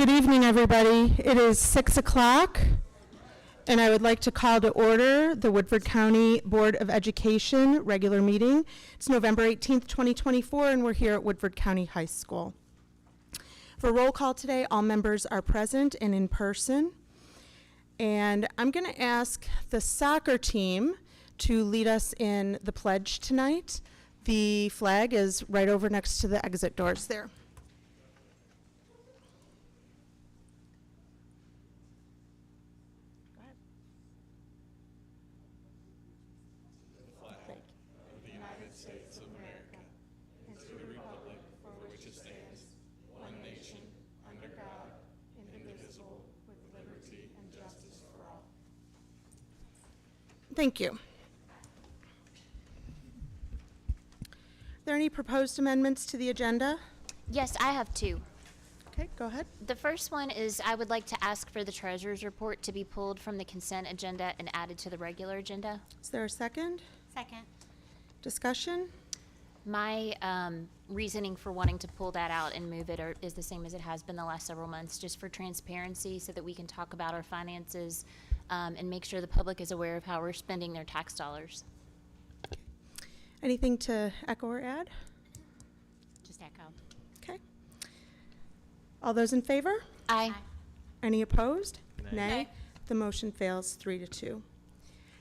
Good evening, everybody. It is 6 o'clock, and I would like to call to order the Woodford County Board of Education regular meeting. It's November 18th, 2024, and we're here at Woodford County High School. For roll call today, all members are present and in person. And I'm going to ask the soccer team to lead us in the pledge tonight. The flag is right over next to the exit doors there. Thank you. Are there any proposed amendments to the agenda? Yes, I have two. Okay, go ahead. The first one is I would like to ask for the treasurer's report to be pulled from the consent agenda and added to the regular agenda. Is there a second? Second. Discussion? My reasoning for wanting to pull that out and move it is the same as it has been the last several months, just for transparency so that we can talk about our finances and make sure the public is aware of how we're spending their tax dollars. Anything to echo or add? Just echo. Okay. All those in favor? Aye. Any opposed? Nay. The motion fails 3-2. You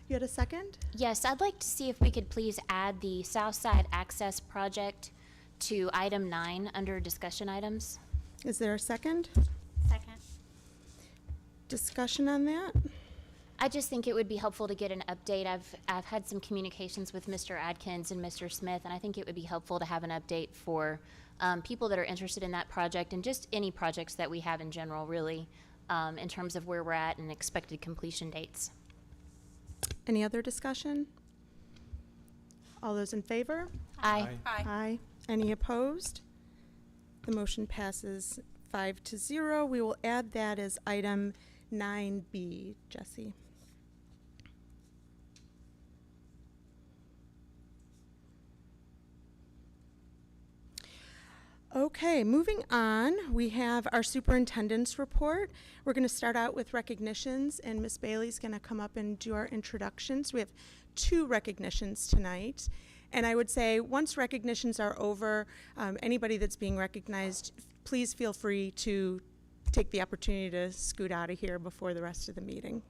had a second? Yes, I'd like to see if we could please add the Southside Access Project to item 9 under discussion items. Is there a second? Second. Discussion on that? I just think it would be helpful to get an update. I've had some communications with Mr. Adkins and Mr. Smith, and I think it would be helpful to have an update for people that are interested in that project and just any projects that we have in general, really, in terms of where we're at and expected completion dates. Any other discussion? All those in favor? Aye. Aye. Any opposed? The motion passes 5-0. We will add that as item 9B. Jesse. Okay, moving on, we have our superintendent's report. We're going to start out with recognitions, and Ms. Bailey's going to come up and do our introductions. We have 2 recognitions tonight, and I would say once recognitions are over, anybody that's being recognized, please feel free to take the opportunity to scoot out of here before the rest of the meeting.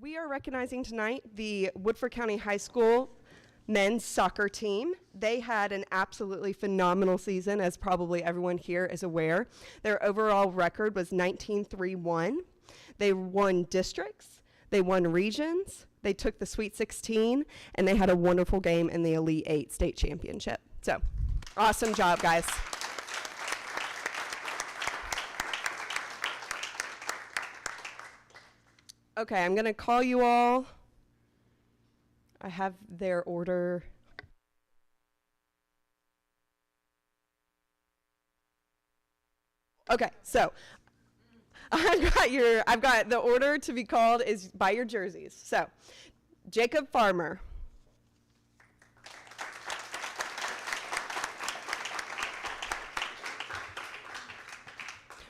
We are recognizing tonight the Woodford County High School men's soccer team. They had an absolutely phenomenal season, as probably everyone here is aware. Their overall record was 19-3-1. They won districts, they won regions, they took the Sweet 16, and they had a wonderful game in the Elite 8 state championship. So, awesome job, guys. Okay, I'm gonna call you all. I have their order. Okay, so I've got the order to be called is by your jerseys. So, Jacob Farmer.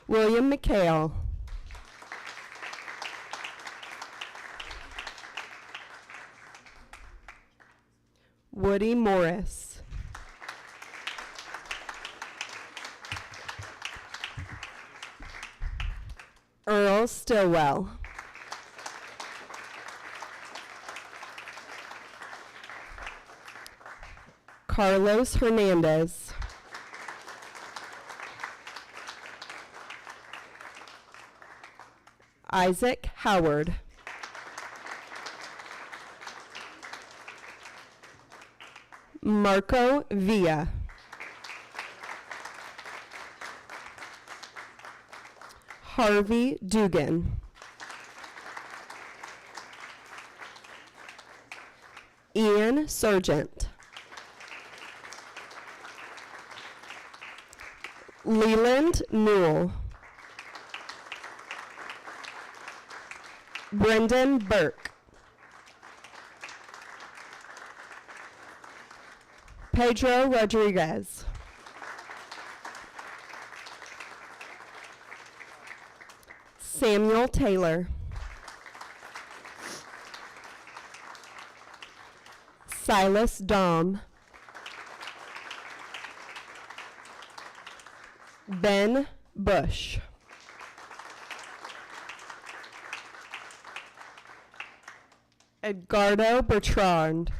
William McHale. Woody Morris. Earl Stillwell. Carlos Hernandez. Isaac Howard. Marco Villa. Harvey Dugan. Ian Sargent. Leland Newell. Brendan Burke. Pedro Rodriguez. Samuel Taylor. Silas Dom. Ben Bush. Edgardo Bertrand.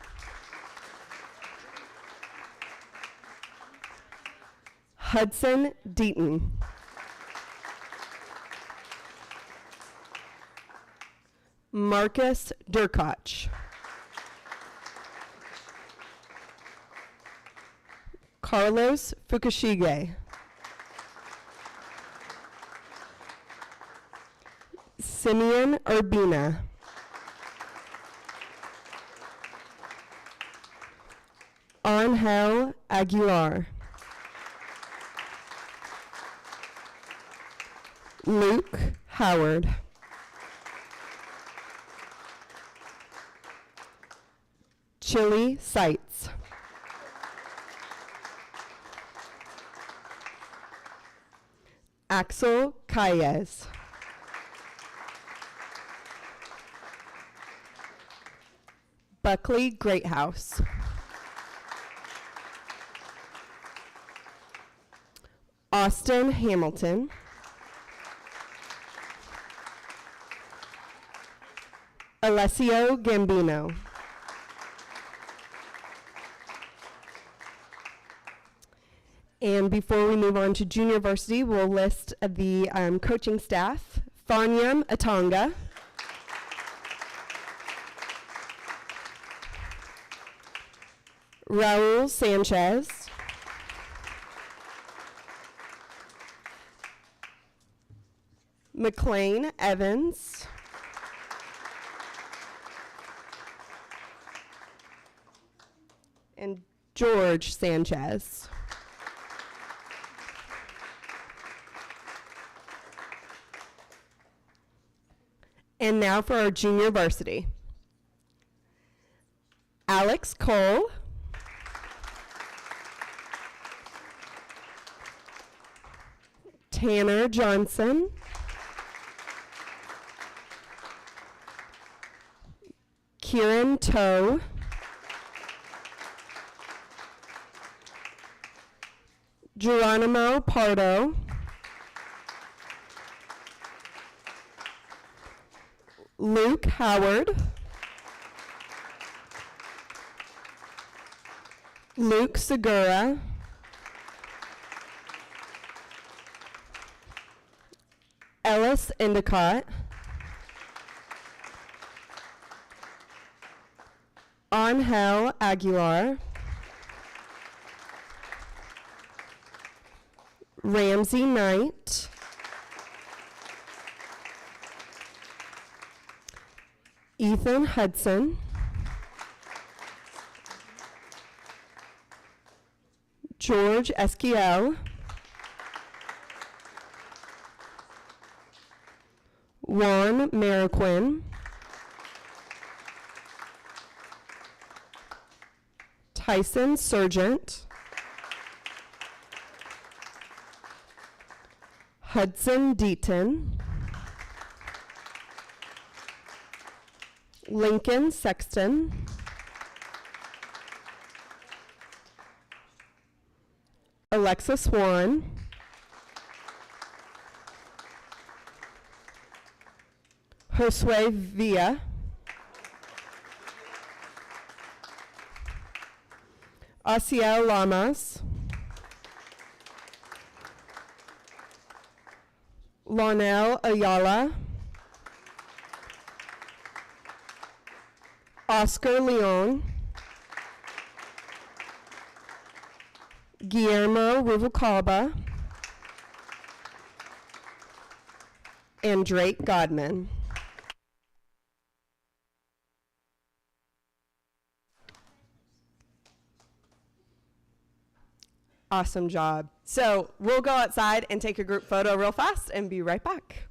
Hudson Deaton. Marcus Durkach. Carlos Fukushige. Simeon Urbina. Angel Aguilar. Luke Howard. Chili Seitz. Axel Calles. Buckley Greathouse. Austin Hamilton. Alessio Gambino. And before we move on to junior varsity, we'll list the coaching staff. Fanyam Atanga. Raul Sanchez. McLean Evans. And George Sanchez. And now for our junior varsity. Alex Cole. Tanner Johnson. Kieran Toe. Geronimo Pardo. Luke Howard. Luke Segura. Ellis Endicott. Angel Aguilar. Ramsey Knight. Ethan Hudson. George Esquiel. Juan Mariquin. Tyson Sargent. Hudson Deaton. Lincoln Sexton. Alexis Swan. Josue Villa. Asiel Lamas. Lonel Ayala. Oscar Leon. Guillermo Ruvalcaba. And Drake Godman. Awesome job. So we'll go outside and take a group photo real fast and be right back.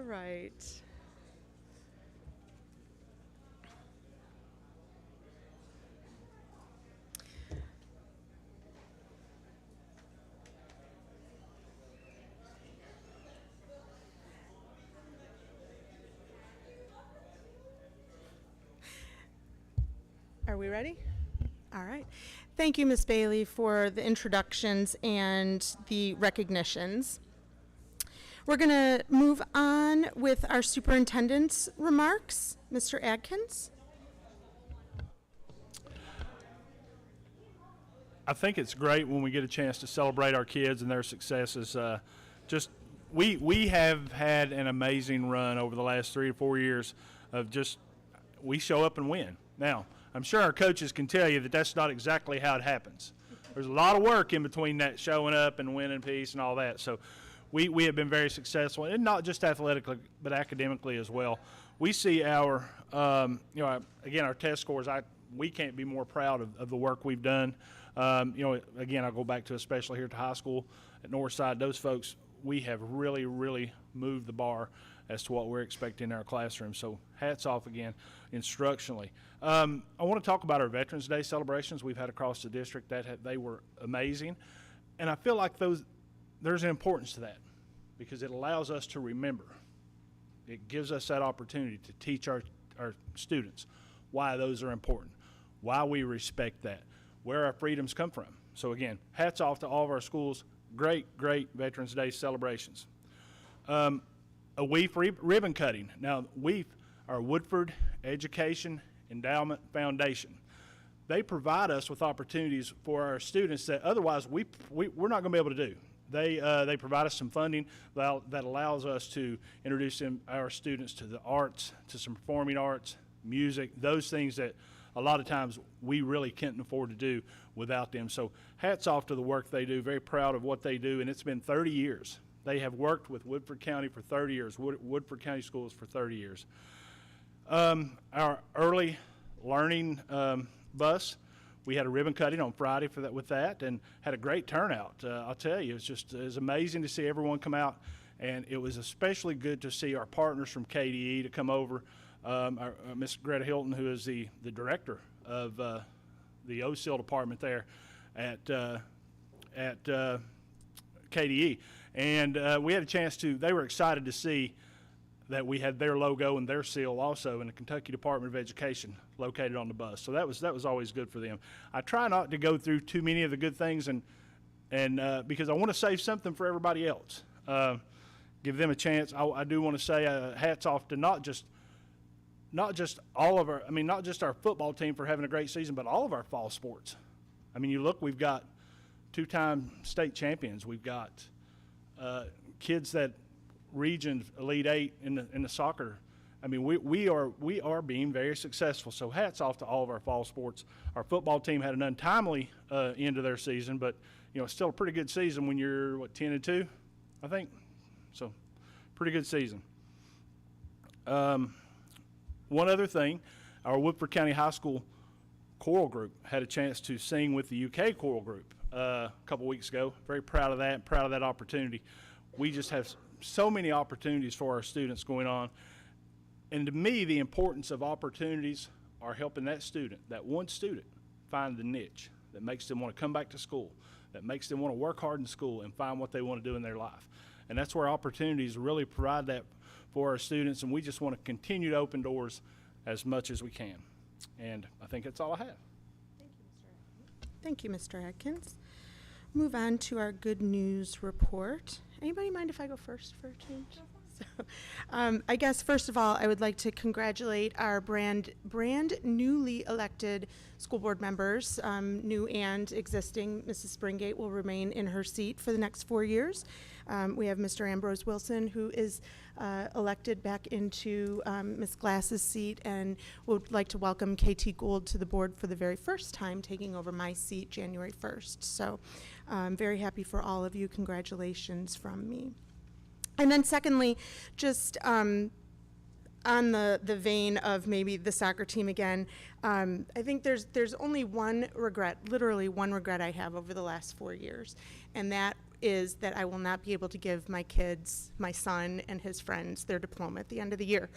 right. Are we ready? All right. Thank you, Ms. Bailey, for the introductions and the recognitions. We're going to move on with our superintendent's remarks. Mr. Adkins? I think it's great when we get a chance to celebrate our kids and their successes. We have had an amazing run over the last 3 to 4 years of just we show up and win. Now, I'm sure our coaches can tell you that that's not exactly how it happens. There's a lot of work in between that showing up and winning piece and all that. So we have been very successful, and not just athletically, but academically as well. We see our, again, our test scores. We can't be more proud of the work we've done. Again, I'll go back to especially here at the high school at Northside. Those folks, we have really, really moved the bar as to what we're expecting in our classroom. So hats off again instructionally. I want to talk about our Veterans Day celebrations we've had across the district. They were amazing. And I feel like there's an importance to that because it allows us to remember. It gives us that opportunity to teach our students why those are important, why we respect that, where our freedoms come from. So again, hats off to all of our schools. Great Veterans Day celebrations. A WEEF ribbon cutting. Now, WEEF are Woodford Education Endowment Foundation. They provide us with opportunities for our students that otherwise we're not going to be able to do. They provide us some funding that allows us to introduce our students to the arts, to some performing arts, music, those things that a lot of times we really can't afford to do without them. So hats off to the work they do. Very proud of what they do, and it's been 30 years. They have worked with Woodford County for 30 years, Woodford County Schools for 30 years. Our early learning bus, we had a ribbon cutting on Friday with that and had a great turnout. I'll tell you, it was amazing to see everyone come out, and it was especially good to see our partners from KDE to come over. Miss Greta Hilton, who is the director of the OSIL department there at KDE. And we had a chance they were excited to see that we had their logo and their seal also in the Kentucky Department of Education located on the bus. So that was always good for them. I try not to go through too many of the good things and because I want to save something for everybody else. Give them a chance. I do want to say hats off to not just our football team for having a great season, but all of our fall sports. I mean, you look, we've got 2-time state champions. We've got kids that region Elite 8 in the soccer. I mean, we are being very successful. So hats off to all of our fall sports. Our football team had an untimely end of their season, but it's still a pretty good season when you're 10-2, I think. So pretty good season. One other thing, our Woodford County High School choral group had a chance to sing with the UK choral group a couple weeks ago. Very proud of that opportunity. We just have so many opportunities for our students going on. And to me, the importance of opportunities are helping that one student, find the niche that makes them want to come back to school, that makes them want to work hard in school and find what they want to do in their life. And that's where opportunities really provide that for our students, and we just want to continue to open doors as much as we can. And I think that's all I have. Thank you, Mr. Adkins. Move on to our good news report. Anybody mind if I go first for a change? So, I guess first of all, I would like to congratulate our brand newly elected school board members, new and existing. Mrs. Springate will remain in her seat for the next 4 years. We have Mr. Ambrose Wilson, who is elected back into Ms. Glass's seat, and would like to welcome KT Gould to the board for the very first time, taking over my seat January 1st. So I'm very happy for all of you. Congratulations from me. And then secondly, just on the vein of maybe the soccer team again, I think there's only one regret, literally one regret I have over the last 4 years, and that is that I will not be able to give my kids, my son and his friends, their diploma at the end of the year.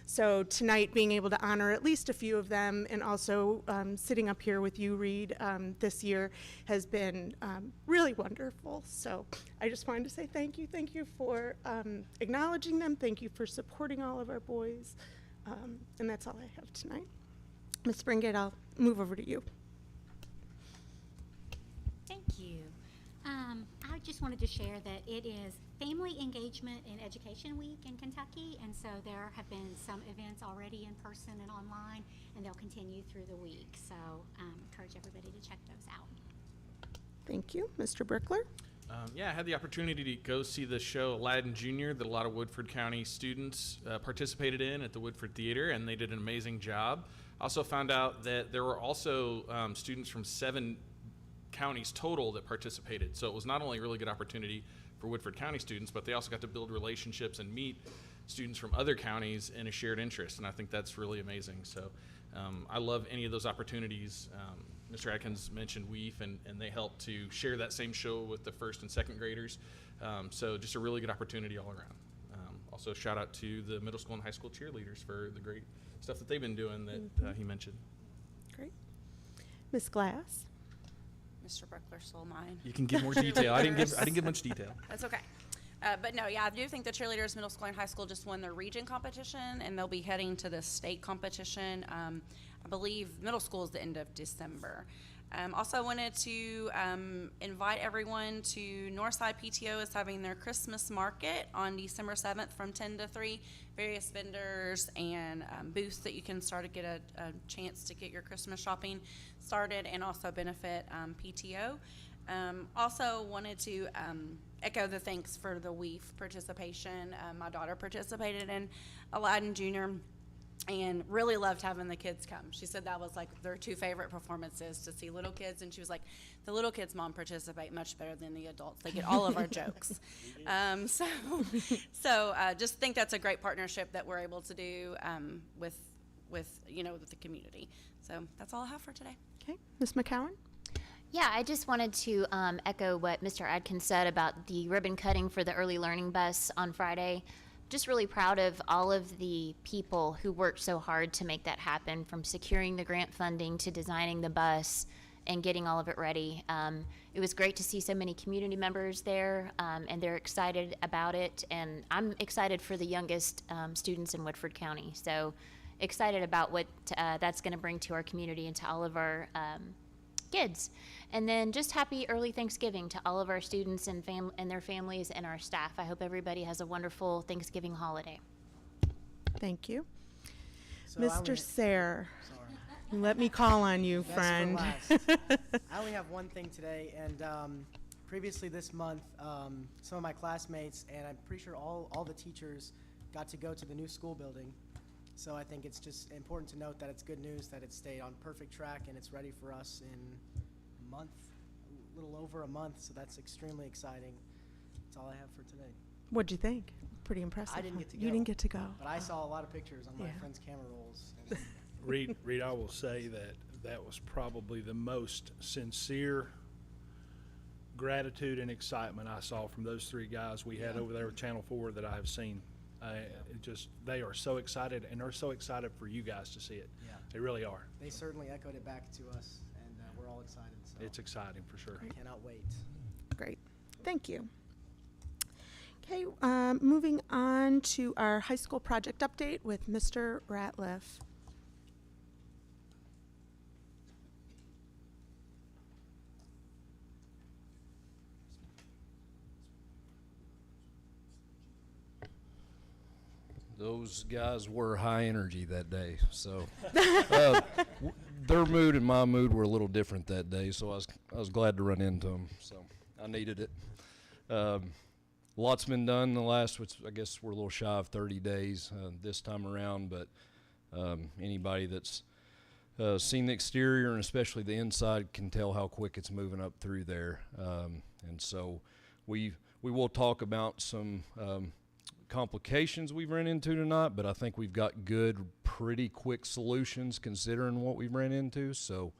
So tonight, being able to honor at least a few of them, and also sitting up here with you, Reed, this year has been really wonderful. So I just wanted to say thank you. Thank you for acknowledging them. Thank you for supporting all of our boys. And that's all I have tonight. Ms. Springate, I'll move over to you. Thank you. I just wanted to share that it is Family Engagement in Education Week in Kentucky, and so there have been some events already in person and online, and they'll continue through the week. So encourage everybody to check those out. Thank you. Mr. Brickler? Yeah, I had the opportunity to go see the show Aladdin Jr. that a lot of Woodford County students participated in at the Woodford Theater, and they did an amazing job. I also found out that there were also students from 7 counties total that participated. So it was not only a really good opportunity for Woodford County students, but they also got to build relationships and meet students from other counties in a shared interest, and I think that's really amazing. So I love any of those opportunities. Mr. Atkins mentioned WEEF, and they helped to share that same show with the first and second graders. So just a really good opportunity all around. Also shout out to the middle school and high school cheerleaders for the great stuff that they've been doing that he mentioned. Great. Ms. Glass? Mr. Brickler stole mine. You can give more detail. I didn't give much detail. That's okay. But no, yeah, I do think the cheerleaders, middle school and high school, just won their region competition, and they'll be heading to the state competition. I believe middle school is the end of December. Also wanted to invite everyone to Northside PTO is having their Christmas market on December 7th from 10 to 3. Various vendors and booths that you can start to get a chance to get your Christmas shopping started and also benefit PTO. Also wanted to echo the thanks for the WEEF participation. My daughter participated in Aladdin Jr. and really loved having the kids come. She said that was like their 2 favorite performances, to see little kids, and she was like, the little kids' mom participate much better than the adults. They get all of our jokes. So just think that's a great partnership that we're able to do with the community. So that's all I have for today. Okay. Ms. McCowan? Yeah, I just wanted to echo what Mr. Adkins said about the ribbon cutting for the early learning bus on Friday. Just really proud of all of the people who worked so hard to make that happen, from securing the grant funding to designing the bus and getting all of it ready. It was great to see so many community members there, and they're excited about it. And I'm excited for the youngest students in Woodford County. So excited about what that's going to bring to our community and to all of our kids. And then just happy early Thanksgiving to all of our students and their families and our staff. I hope everybody has a wonderful Thanksgiving holiday. Thank you. So Mr. Sayre, let me call on you, Best for friend. last. I only have one thing today, and previously this month, some of my classmates, and I'm pretty sure all the teachers, got to go to the new school building. So I think it's just important to note that it's good news that it stayed on perfect track and it's ready for us in a month, a little over a month, so that's extremely exciting. That's all I have for today. What'd you think? Pretty impressive. I didn't huh? get to You go. didn't get to go. But I saw a lot of pictures on my Yeah. friend's camera rolls. And Reed, I will say that was probably the most sincere gratitude and excitement I saw from those 3 guys we had over there with Channel 4 that I have seen. They are so excited, and they're so excited for you guys to see it. Yeah. They really are. they certainly echoed it back to us, and we're all excited. So It's exciting for sure. cannot wait. Great. Thank you. Okay, moving on to our high school project update with Mr. Ratliff. Those guys were high energy that day, so their mood and my mood were a little different that day. So I was glad to run into them. So I needed it. Lots been done in the last, which I guess we're a little shy of 30 days this time around. But anybody that's seen the exterior and especially the inside can tell how quick it's moving up through there. And so we will talk about some complications we've ran into tonight, but I think we've got good, pretty quick solutions considering what we've ran into. So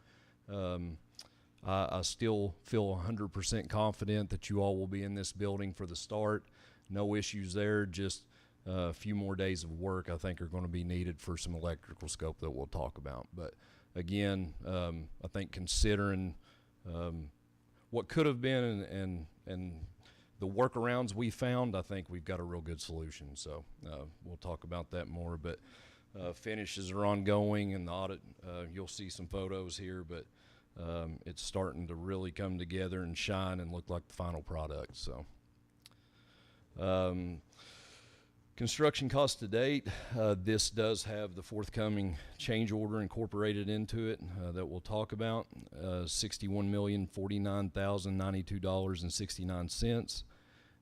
I still feel 100% confident that you all will be in this building for the start. No issues there, just a few more days of work I think are going to be needed for some electrical scope that we'll talk about. But again, I think considering what could have been and the workarounds we found, I think we've got a real good solution. So we'll talk about that more. But finishes are ongoing, and the audit, you'll see some photos here, but it's starting to really come together and shine and look like the final product. So construction cost to date, this does have the forthcoming change order incorporated into it that we'll talk about. $61,049,092.69.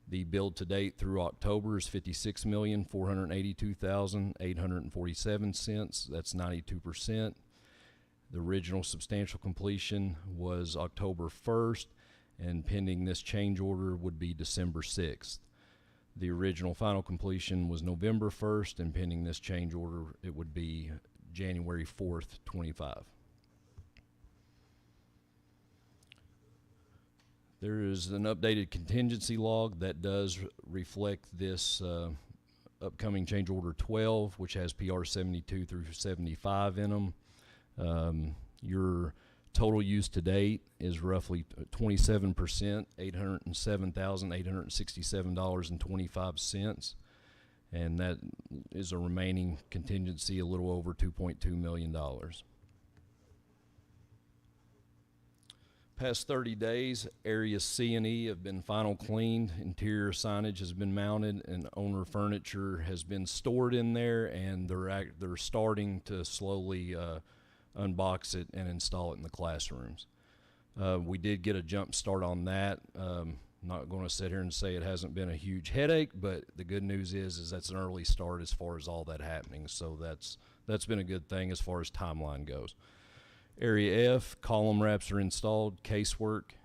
The build to date through October is $56,482,847. That's 92%. The original substantial completion was October 1st, and pending this change order would be December 6th. The original final completion was November 1st, and pending this change order, it would be January 4th, 25. There is an updated contingency log that does reflect this upcoming change order 12, which has PR 72 through 75 in them. Your total use to date is roughly 27%, $807,867.25, and that is a remaining contingency a little over $2.2 million. Past 30 days, areas C and E have been final cleaned, interior signage has been mounted, and owner furniture has been stored in there, and they're starting to slowly unbox it and install it in the classrooms. We did get a jump start on that. Not going to sit here and say it hasn't been a huge headache, but the good news is that's an early start as far as all that happening. So that's been a good thing as far as timeline goes. Area F, column wraps are installed, casework,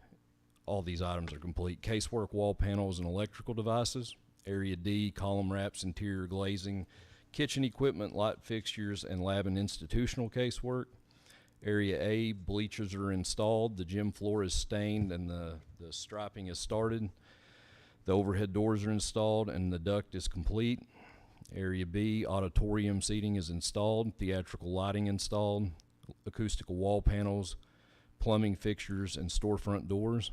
all these items are complete. Casework, wall panels, and electrical devices. Area D, column wraps, interior glazing, kitchen equipment, light fixtures, and lab and institutional casework. Area A, bleachers are installed, the gym floor is stained, and the striping is started. The overhead doors are installed, and the duct is complete. Area B, auditorium seating is installed, theatrical lighting installed, acoustical wall panels, plumbing fixtures, and storefront doors.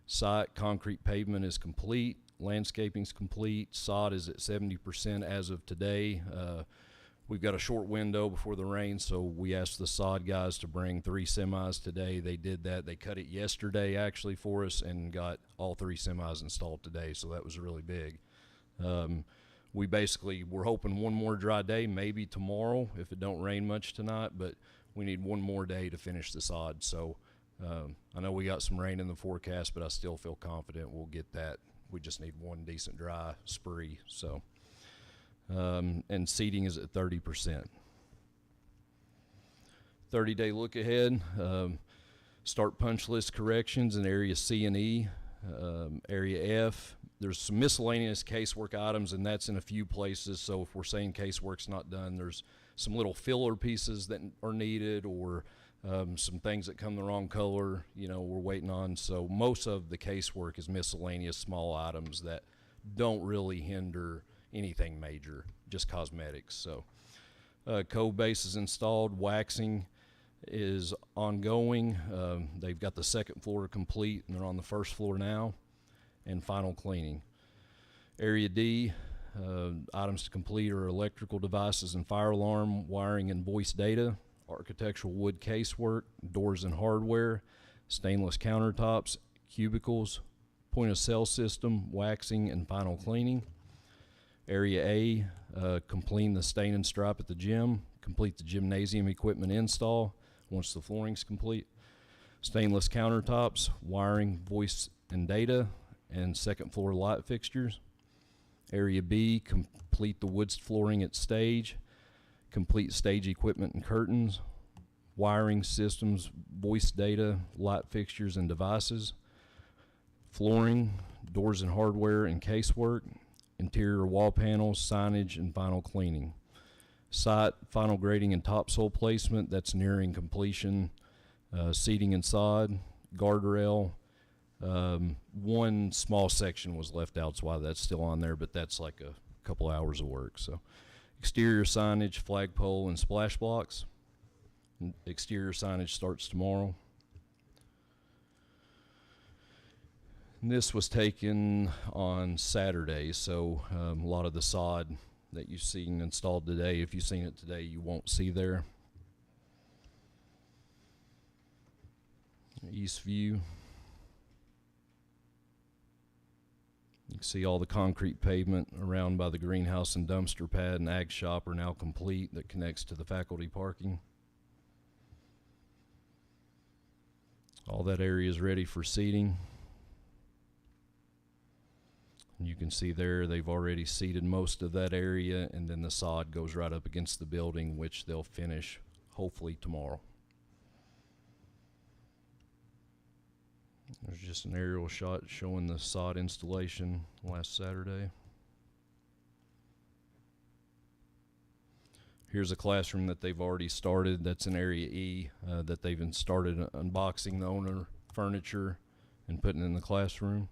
Site concrete pavement is complete, landscaping is complete, sod is at 70% as of today. We've got a short window before the rain, so we asked the sod guys to bring 3 semis today. They did that. They cut it yesterday actually for us and got all 3 semis installed today, so that was really big. We basically, we're hoping one more dry day, maybe tomorrow if it don't rain much tonight, but we need one more day to finish the sod. So I know we got some rain in the forecast, but I still feel confident we'll get that. We just need one decent dry spree. So, and seating is at 30%. 30-day look ahead. Start punch list corrections in area C and E. Area F, there's some miscellaneous casework items, and that's in a few places. So if we're saying casework's not done, there's some little filler pieces that are needed, or some things that come the wrong color, you know, we're waiting on. So most of the casework is miscellaneous small items that don't really hinder anything major, just cosmetics. So code base is installed, waxing is ongoing. They've got the second floor complete, and they're on the first floor now, and final cleaning. Area D, items to complete are electrical devices and fire alarm, wiring and voice data, architectural wood casework, doors and hardware, stainless countertops, cubicles, point of sale system, waxing, and final cleaning. Area A, complete the stain and stripe at the gym, complete the gymnasium equipment install once the flooring's complete. Stainless countertops, wiring, voice and data, and second floor light fixtures. Area B, complete the wood flooring at stage, complete stage equipment and curtains, wiring systems, voice data, light fixtures and devices, flooring, doors and hardware and casework, interior wall panels, signage, and final cleaning. Site, final grading and topsoil placement, that's nearing completion, seating and sod, guardrail. One small section was left out, that's why that's still on there, but that's like a couple hours of work. So exterior signage, flagpole, and splash blocks. Exterior signage starts tomorrow. And this was taken on Saturday, so a lot of the sod that you've seen installed today, if you've seen it today, you won't see there. East view. You can see all the concrete pavement around by the greenhouse and dumpster pad and ag shop are now complete that connects to the faculty parking. All that area is ready for seating. And you can see there they've already seeded most of that area, and then the sod goes right up against the building, which they'll finish hopefully tomorrow. There's just an aerial shot showing the sod installation last Saturday. Here's a classroom that they've already started. That's in Area E that they've started unboxing the owner furniture and putting in the classroom.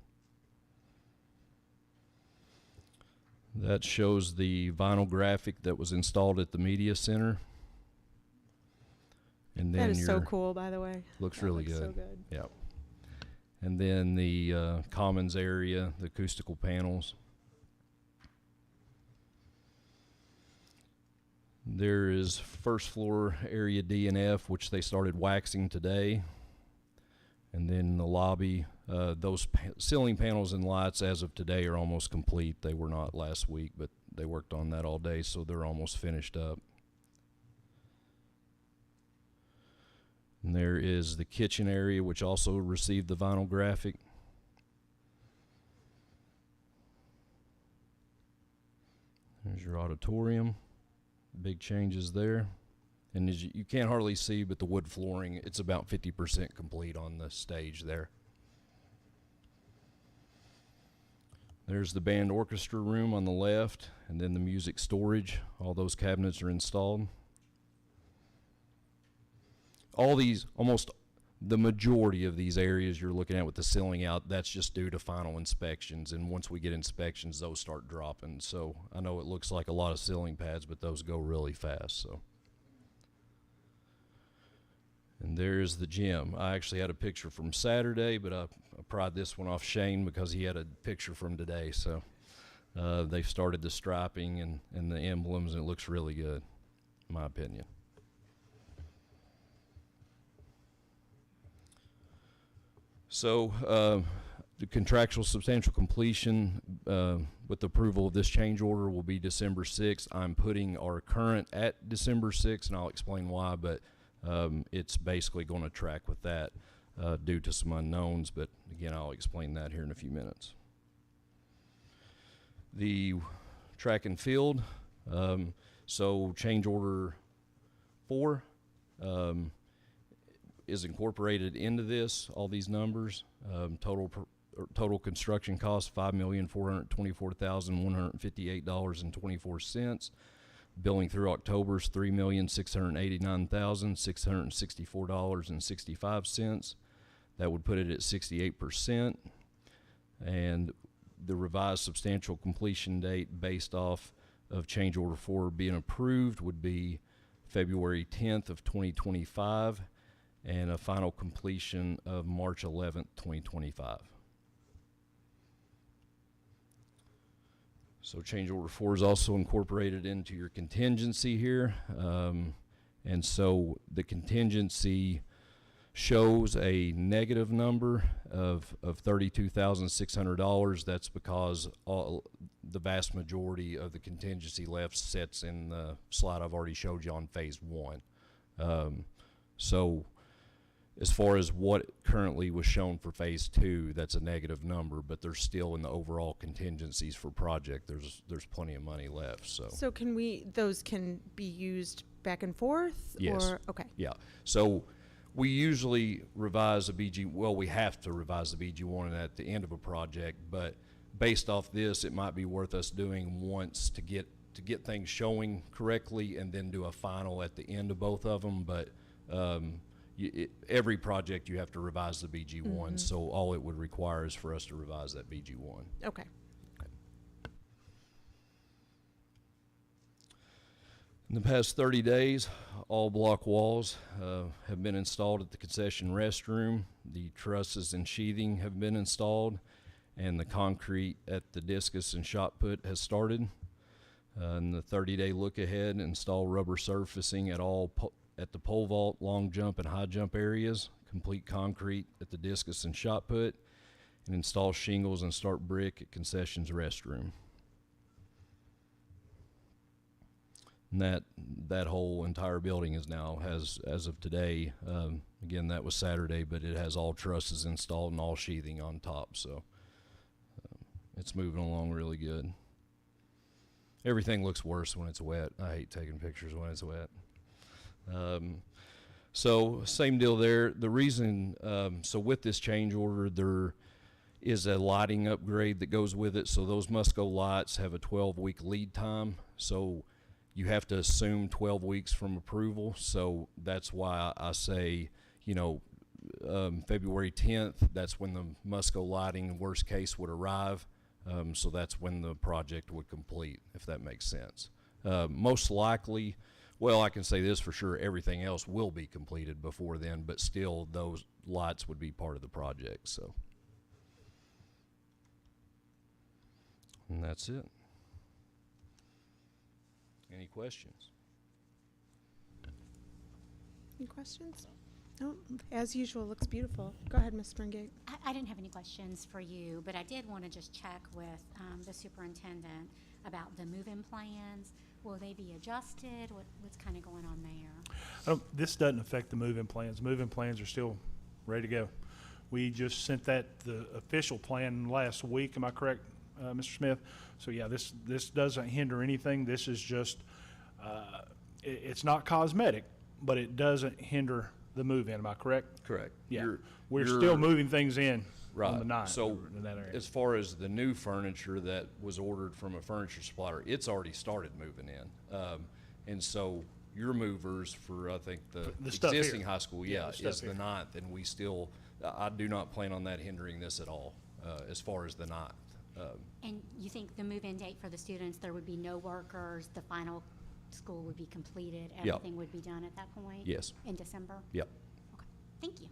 That shows the vinyl graphic that was installed at the media center. And then That is so cool, by the way. Looks That really looks good. so good. Yeah. And then the commons area, the acoustical panels. There is first floor area D and F, which they started waxing today. And then the lobby, those ceiling panels and lights as of today are almost complete. They were not last week, but they worked on that all day, so they're almost finished up. And there is the kitchen area, which also received the vinyl graphic. There's your auditorium. Big changes there. And as you can't hardly see, but the wood flooring, it's about 50% complete on the stage there. There's the band orchestra room on the left, and then the music storage. All those cabinets are installed. All these, almost the majority of these areas you're looking at with the ceiling out, that's just due to final inspections. And once we get inspections, those start dropping. So I know it looks like a lot of ceiling pads, but those go really fast. So. And there's the gym. I actually had a picture from Saturday, but I pried this one off Shane because he had a picture from today. So they've started the striping and the emblems, and it looks really good, in my opinion. So the contractual substantial completion with approval of this change order will be December 6th. I'm putting our current at December 6th, and I'll explain why, but it's basically going to track with that due to some unknowns, but again, I'll explain that here in a few minutes. The track and field, so change order 4 is incorporated into this, all these numbers. Total construction cost $5,424,158.24. Billing through October is $3,689,664.65. That would put it at 68%. And the revised substantial completion date based off of change order 4 being approved would be February 10th of 2025, and a final completion of March 11th, 2025. So change order 4 is also incorporated into your contingency here. And so the contingency shows a negative number of $32,600. That's because the vast majority of the contingency left sits in the slide I've already showed you on phase 1. So as far as what currently was shown for phase 2, that's a negative number, but there's still in the overall contingencies for project, there's plenty of money left. So those can be used back and forth? Yes. Or, okay. Yeah. So we usually revise a BG, well, we have to revise the BG1 at the end of a project, but based off this, it might be worth us doing once to get things showing correctly and then do a final at the end of both of them. But every project you have to revise the BG1, so all it would require is for us to revise that BG1. Okay. In the past 30 days, all block walls have been installed at the concession restroom. The trusses and sheathing have been installed, and the concrete at the discus and shot put has started. In the 30-day look ahead, install rubber surfacing at at the pole vault, long jump, and high jump areas. Complete concrete at the discus and shot put, and install shingles and start brick at concessions restroom. And that whole entire building has, as of today, again, that was Saturday, but it has all trusses installed and all sheathing on top, so it's moving along really good. Everything looks worse when it's wet. I hate taking pictures when it's wet. So same deal there. The reason, so with this change order, there is a lighting upgrade that goes with it. So those Musco lights have a 12-week lead time. So you have to assume 12 weeks from approval. So that's why I say, February 10th, that's when the Musco lighting, worst case, would arrive. So that's when the project would complete, if that makes sense. Most likely, well, I can say this for sure, everything else will be completed before then, but still those lights would be part of the project, so. And that's it. Any questions? Any questions? No, as usual, looks beautiful. Go ahead, Ms. Springate. I didn't have any questions for you, but I did want to just check with the superintendent about the move-in plans. Will they be adjusted? What's kind of going on there? This doesn't affect the move-in plans. Move-in plans are still ready to go. We just sent the official plan last week. Am I correct, Mr. Smith? So yeah, this doesn't hinder anything. This is just, it's not cosmetic, but it doesn't hinder the move-in. Am I correct? Correct. Yeah. We're still moving things in Right. on the 9th. So in that area. as far as the new furniture that was ordered from a furniture supplier, it's already started moving in. And so your movers for, I think, the stuff here. existing high school, Yeah, the stuff is the here. 9th, and we still, I do not plan on that hindering this at all, as far as the 9th. And you think the move-in date for the students, there would be no workers, the final school would be completed, Yeah. everything would be done at that point? Yes. In December? Yep. Okay, thank you.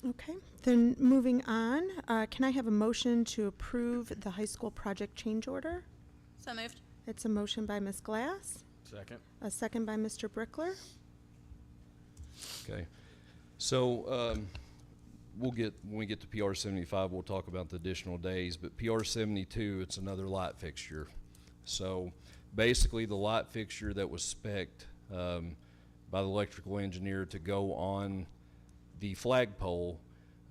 Okay, then moving on, can I have a motion to approve the high school project change order? So moved. It's a motion by Ms. Glass, Second. a second by Mr. Brickler. Okay. So, when we get to PR 75, we'll talk about the additional days, but PR 72, it's another light fixture. So basically the light fixture that was spec'd by the electrical engineer to go on the flagpole,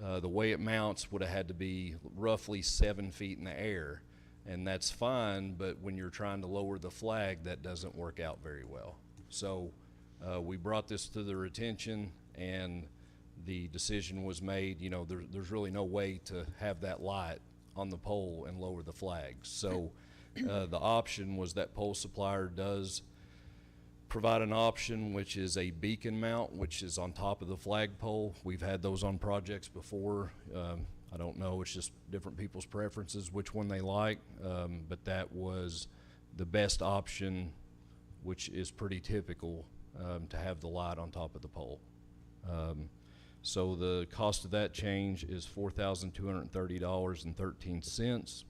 the way it mounts would have had to be roughly 7 feet in the air, and that's fine, but when you're trying to lower the flag, that doesn't work out very well. So we brought this to their attention, and the decision was made, there's really no way to have that light on the pole and lower the flag. So the option was that pole supplier does provide an option, which is a beacon mount, which is on top of the flagpole. We've had those on projects before. I don't know, it's just different people's preferences, which one they like, but that was the best option, which is pretty typical, to have the light on top of the pole. So the cost of that change is $4,230.13.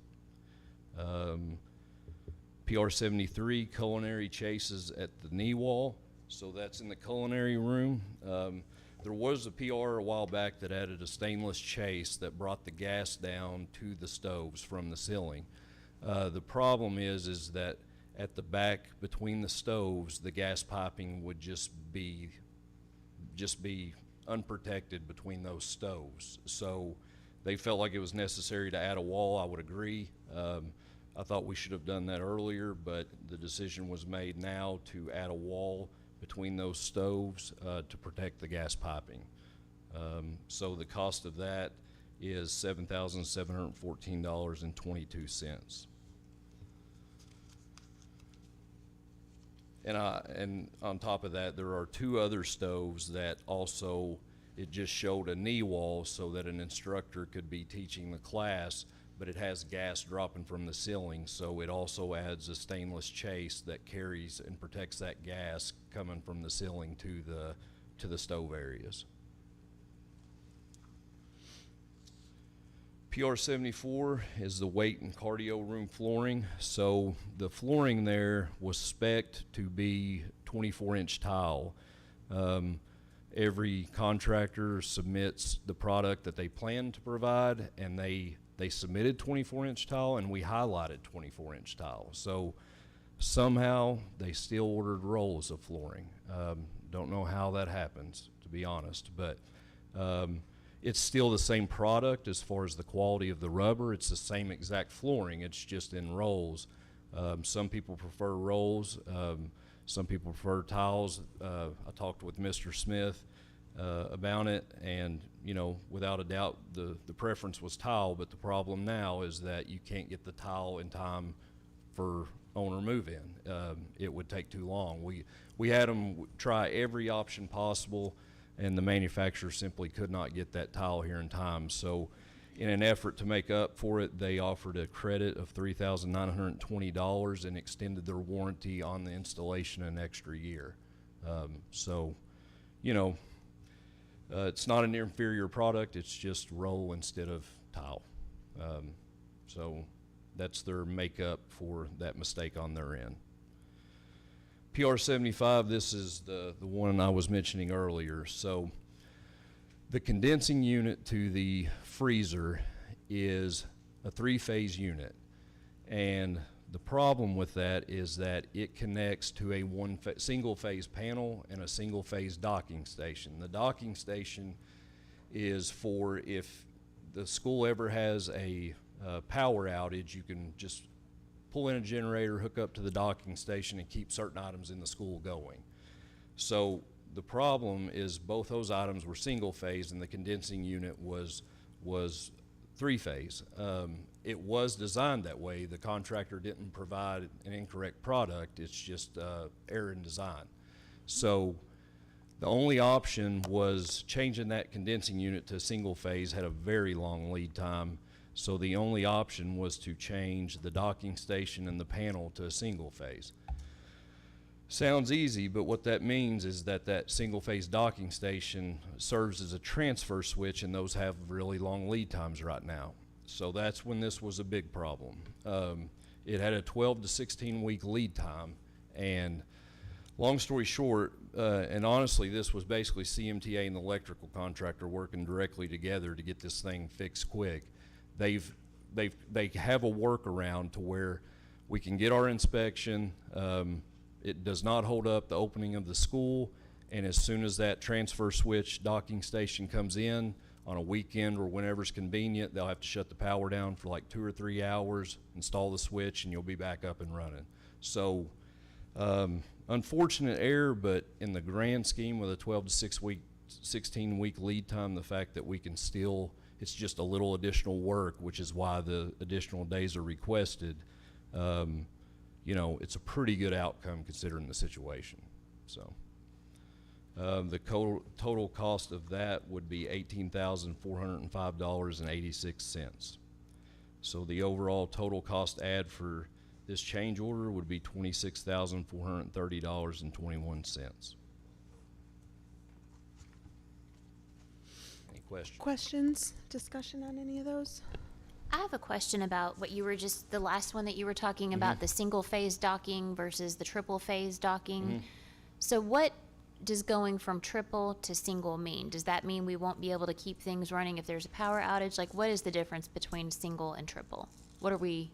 PR 73, culinary chases at the knee wall. So that's in the culinary room. There was a PR a while back that added a stainless chase that brought the gas down to the stoves from the ceiling. The problem is that at the back between the stoves, the gas piping would just be unprotected between those stoves. So they felt like it was necessary to add a wall. I would agree. I thought we should have done that earlier, but the decision was made now to add a wall between those stoves to protect the gas piping. So the cost of that is $7,714.22. And on top of that, there are 2 other stoves that also, it just showed a knee wall so that an instructor could be teaching the class, but it has gas dropping from the ceiling, so it also adds a stainless chase that carries and protects that gas coming from the ceiling to the stove areas. PR-74 is the weight and cardio room flooring. So the flooring there was spec'd to be 24-inch tile. Every contractor submits the product that they plan to provide, and they submitted 24-inch tile, and we highlighted 24-inch tile. So somehow they still ordered rolls of flooring. Don't know how that happens, to be honest, but it's still the same product as far as the quality of the rubber. It's the same exact flooring. It's just in rolls. Some people prefer rolls. Some people prefer tiles. I talked with Mr. Smith about it, and without a doubt, the preference was tile. But the problem now is that you can't get the tile in time for owner move-in. It would take too long. We had them try every option possible, and the manufacturer simply could not get that tile here in time. So in an effort to make up for it, they offered a credit of $3,920 and extended their warranty on the installation an extra year. It's not an inferior product, it's just roll instead of tile. So that's their makeup for that mistake on their end. PR-75, this is the one I was mentioning earlier. So the condensing unit to the freezer is a 3-phase unit. And the problem with that is that it connects to a single-phase panel and a single-phase docking station. The docking station is for if the school ever has a power outage, you can just pull in a generator, hook up to the docking station, and keep certain items in the school going. So the problem is both those items were single phase and the condensing unit was 3-phase. It was designed that way. The contractor didn't provide an incorrect product. It's just error in design. So the only option was changing that condensing unit to single phase, had a very long lead time. So the only option was to change the docking station and the panel to a single phase. Sounds easy, but what that means is that that single phase docking station serves as a transfer switch, and those have really long lead times right now. So that's when this was a big problem. It had a 12 to 16 week lead time, and long story short, and honestly, this was basically CMTA and the electrical contractor working directly together to get this thing fixed quick. They have a workaround to where we can get our inspection. It does not hold up the opening of the school, and as soon as that transfer switch docking station comes in on a weekend or whenever's convenient, they'll have to shut the power down for like 2 or 3 hours, install the switch, and you'll be back up and running. So unfortunate error, but in the grand scheme with a 12 to 16 week lead time, the fact that we can still, it's just a little additional work, which is why the additional days are requested. It's a pretty good outcome considering the situation. So the total cost of that would be $18,405.86. So the overall total cost add for this change order would be $26,430.21. Any questions? Questions, discussion on any of those? I have a question about what you were just, the last one that you were talking about, the single phase docking versus the triple phase docking. So what does going from triple to single mean? Does that mean we won't be able to keep things running if there's a power outage? Like, what is the difference between single and triple? What are we?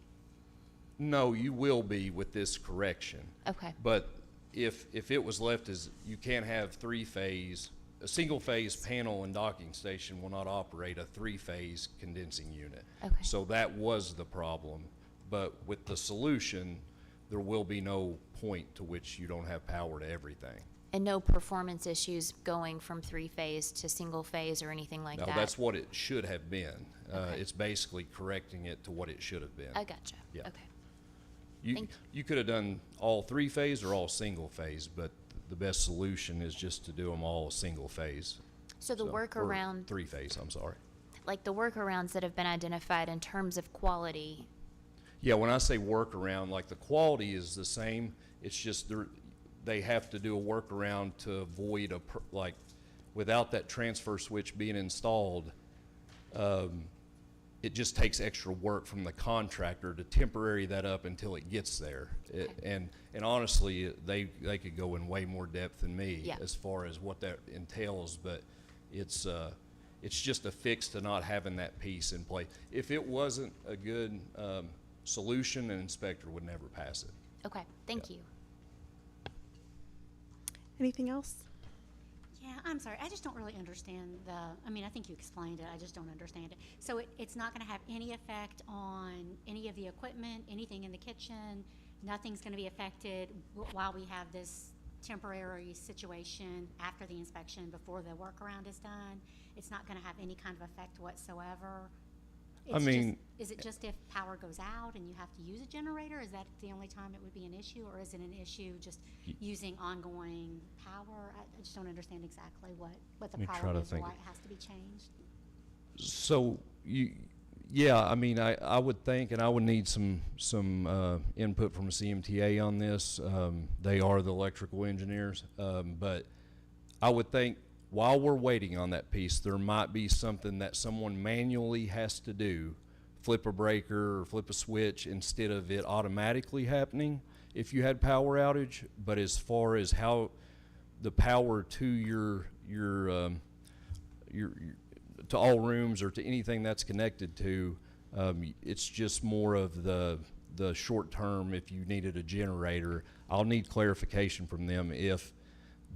No, you will be with this correction. Okay. But if it was left as you can't have 3-phase, a single phase panel and docking station will not operate a 3-phase condensing unit. Okay. So that was the problem. But with the solution, there will be no point to which you don't have power to everything. And no performance issues going from 3-phase to single phase or anything like No, that? that's what it should have been. Okay. It's basically correcting it to what it should have been. I gotcha. Yeah. Okay. You could have done all three-phase or all single-phase, but the best solution is just to do them all single-phase. So the Or workaround, three-phase, I'm sorry. like the workarounds that have been identified in terms of quality, Yeah, when I say workaround, like the quality is the same, it's just they have to do a workaround to avoid like, without that transfer switch being installed, it just takes extra work from the contractor to temporary that up until it gets there. And honestly, they could go in way more depth than me Yeah. as far as what that entails, but it's just a fix to not having that piece in place. If it wasn't a good solution, an inspector would never pass it. okay, thank you. Anything else? Yeah, I'm sorry, I just don't really understand I mean, I think you explained it, I just don't understand it. So it's not gonna have any effect on any of the equipment, anything in the kitchen? Nothing's gonna be affected while we have this temporary situation after the inspection, before the workaround is done? It's not gonna have any kind of effect whatsoever? It's mean- just- Is it just if power goes out and you have to use a generator? Is that the only time it would be an issue? Or is it an issue just using ongoing power? I just don't understand exactly what the Let me try problem to is or think. why it has to be changed. So yeah, I mean, I would think, and I would need some input from CMTA on this. They are the electrical engineers, but I would think while we're waiting on that piece, there might be something that someone manually has to do, flip a breaker or flip a switch instead of it automatically happening if you had power outage. But as far as how the power to your to all rooms or to anything that's connected to, it's just more of the short term. If you needed a generator, I'll need clarification from them if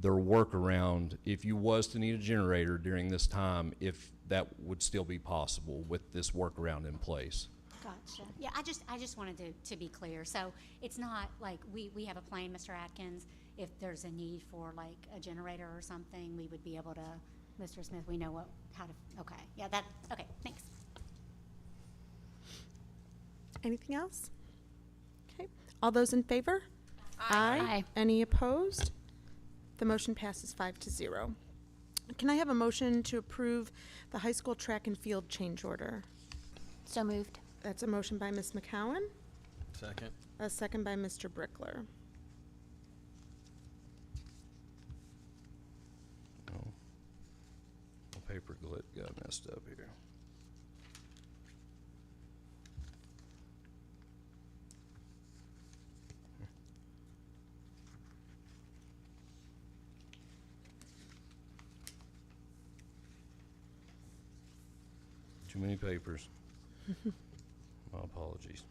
their workaround, if you was to need a generator during this time, if that would still be possible with this workaround in place. Gotcha. Yeah, I just wanted to be clear. So it's not like we have a plan, Mr. Atkins. If there's a need for like a generator or something, we would be able to, Mr. Smith, we know okay. Yeah, okay, thanks. Anything else? Okay. All those in favor? Aye. Any opposed? The motion passes 5-0. Can I have a motion to approve the high school track and field change order? So moved. That's a motion by Ms. McCowan, Second. a second by Mr. Brickler. Oh, my paper clip got messed up here. Too many papers. My apologies.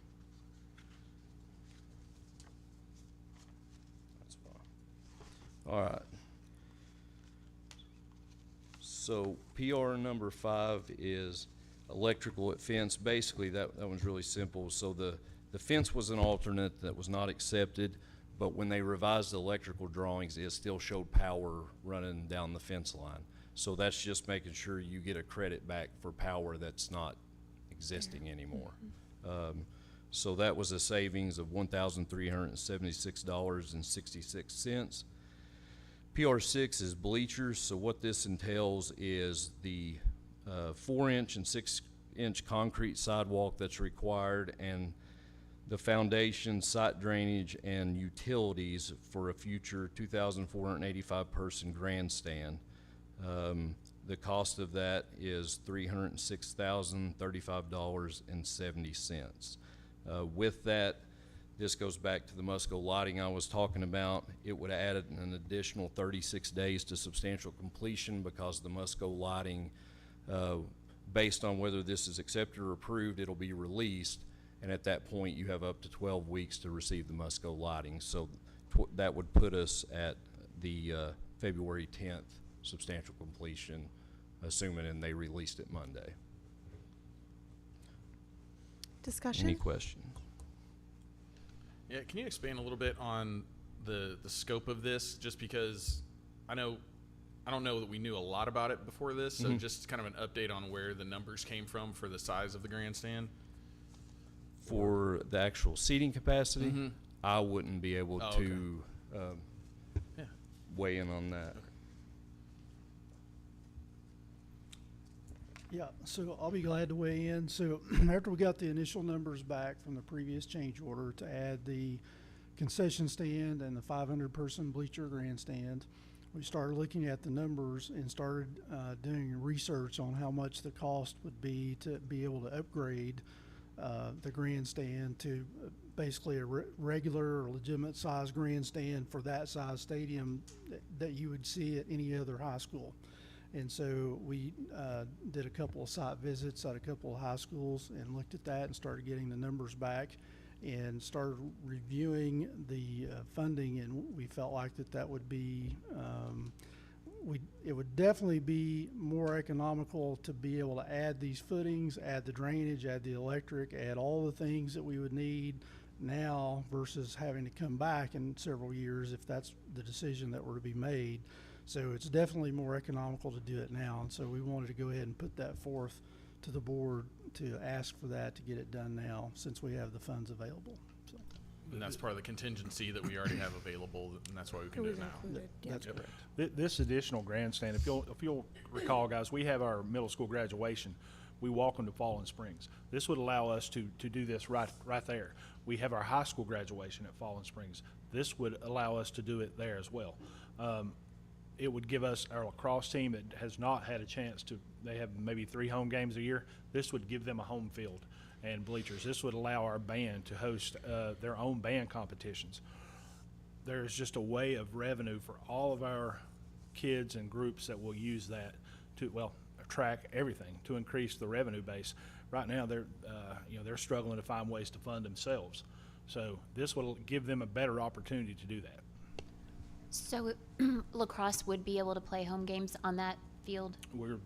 That's fine. All right. So PR number 5 is electrical at fence. Basically, that one's really simple. So the fence was an alternate that was not accepted, but when they revised the electrical drawings, it still showed power running down the fence line. So that's just making sure you get a credit back for power that's not existing anymore. So that was a savings of $1,376.66. PR6 is bleachers. So what this entails is the 4-inch and 6-inch concrete sidewalk that's required, and the foundation, site drainage, and utilities for a future 2,485 person grandstand. The cost of that is $306,035.70. With that, this goes back to the Musco lighting I was talking about. It would add an additional 36 days to substantial completion because the Musco lighting, based on whether this is accepted or approved, it'll be released. And at that point, you have up to 12 weeks to receive the Musco lighting. So that would put us at the February 10th substantial completion, assuming and they released it Monday. Discussion? Any questions? Yeah, can you expand a little bit on the scope of this? Just because I don't know that we knew a lot about it before this, so just kind of an update on where the numbers came from for the size of the grandstand. For the actual seating capacity, Mhm. I wouldn't be able Oh, okay. to Yeah. weigh in on that. Yeah, so I'll be glad to weigh in. So after we got the initial numbers back from the previous change order to add the concession stand and the 500-person bleacher grandstand, we started looking at the numbers and started doing research on how much the cost would be to be able to upgrade the grandstand to basically a regular or legitimate size grandstand for that size stadium that you would see at any other high school. And so we did a couple of site visits at a couple of high schools and looked at that and started getting the numbers back and started reviewing the funding, and we felt like that would be it would definitely be more economical to be able to add these footings, add the drainage, add the electric, add all the things that we would need now versus having to come back in several years if that's the decision that were to be made. So it's definitely more economical to do it now, and so we wanted to go ahead and put that forth to the board to ask for that to get it done now, since we have the funds available. So And that's part of the contingency that we already have available, and that's why we can do it now. that's correct. This additional grandstand, if you'll recall, guys, we have our middle school graduation. We walk them to Fallen Springs. This would allow us to do this right there. We have our high school graduation at Fallen Springs. This would allow us to do it there as well. It would give us our lacrosse team that has not had a chance to, they have maybe 3 home games a year. This would give them a home field and bleachers. This would allow our band to host their own band competitions. There's just a way of revenue for all of our kids and groups that will use that to, well, track everything to increase the revenue base. Right now, they're struggling to find ways to fund themselves. So this will give them a better opportunity to do that. So lacrosse would be able to play home games on that field? We're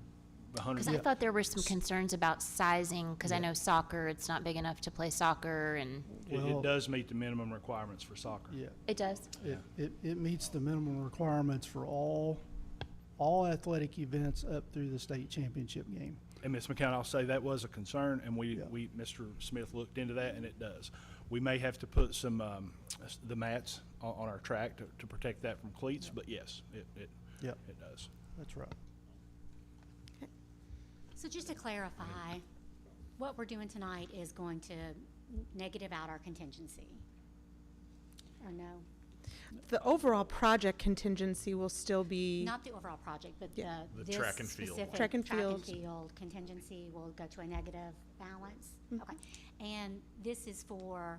100. Because I thought there were some concerns about sizing, because I know soccer, it's not big enough to play soccer, and It Well- does meet the minimum requirements for soccer. Yeah, it does? it meets the minimum requirements for all athletic events up through the state championship game. And Ms. McCown, I'll say that was a concern, and Yeah. Mr. Smith looked into that, and it does. We may have to put some, the mats on our track to protect that from cleats, but yes, it Yep, does. that's right. So just to clarify, what we're doing tonight is going to negative out our contingency, or no? The overall project contingency will still be, Not the overall project, but Yeah. The this track and field. specific Track and field. field contingency will go to a negative balance? Mm-hmm. Okay. And this is for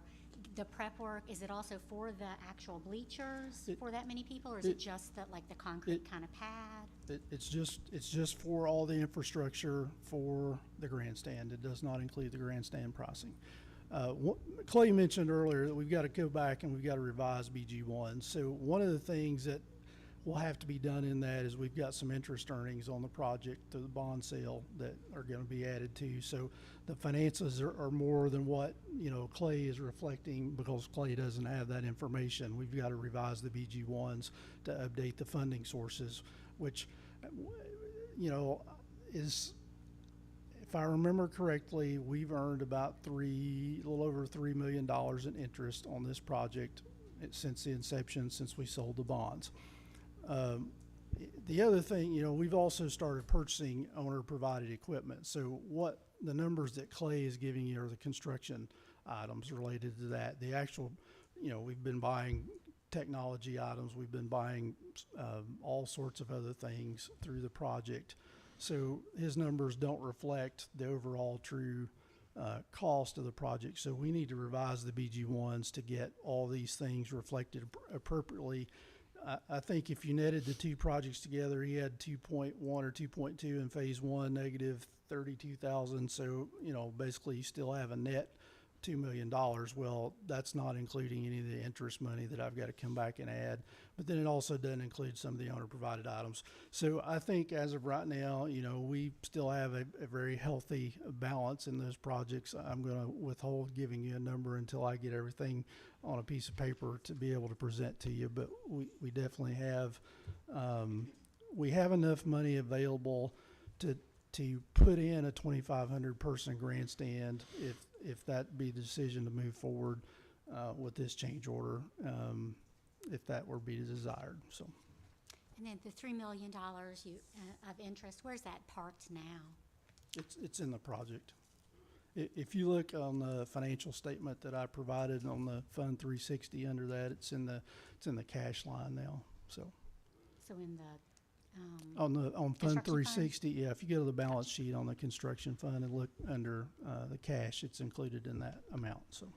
the prep work, is it also for the actual bleachers It- for that many people, or is it it- just the, like, the concrete kind of pad? It's just for all the infrastructure for the grandstand. It does not include the grandstand pricing. Clay mentioned earlier that we've got to go back and we've got to revise BG1. So one of the things that will have to be done in that is we've got some interest earnings on the project through the bond sale that are going to be added to. So the finances are more than what, Clay is reflecting, because Clay doesn't have that information. We've got to revise the BG1s to update the funding sources, which, is, if I remember correctly, we've earned about a little over $3 million in interest on this project since the inception, since we sold the bonds. The other thing, we've also started purchasing owner-provided equipment. So what the numbers that Clay is giving you are the construction items related to that. The actual, we've been buying technology items, we've been buying all sorts of other things through the project. So his numbers don't reflect the overall true cost of the project. So we need to revise the BG1s to get all these things reflected appropriately. I think if you netted the two projects together, he had 2.1 or 2.2 in phase one, negative 32,000. So, basically you still have a net $2 million. Well, that's not including any of the interest money that I've got to come back and add. But then it also doesn't include some of the owner-provided items. So I think as of right now, we still have a very healthy balance in those projects. I'm going to withhold giving you a number until I get everything on a piece of paper to be able to present to you. But we definitely have we have enough money available to put in a 2,500 person grandstand if that be the decision to move forward with this change order, if that were be desired. So And then the $3 million of interest, where's that parked now? it's in the project. If you look on the financial statement that I provided on the Fund 360 under that, it's in the cash line now. So So in the, on Fund Construction fund? 360, yeah, if you go to the balance sheet on the construction fund and look under the cash, it's included in that amount. So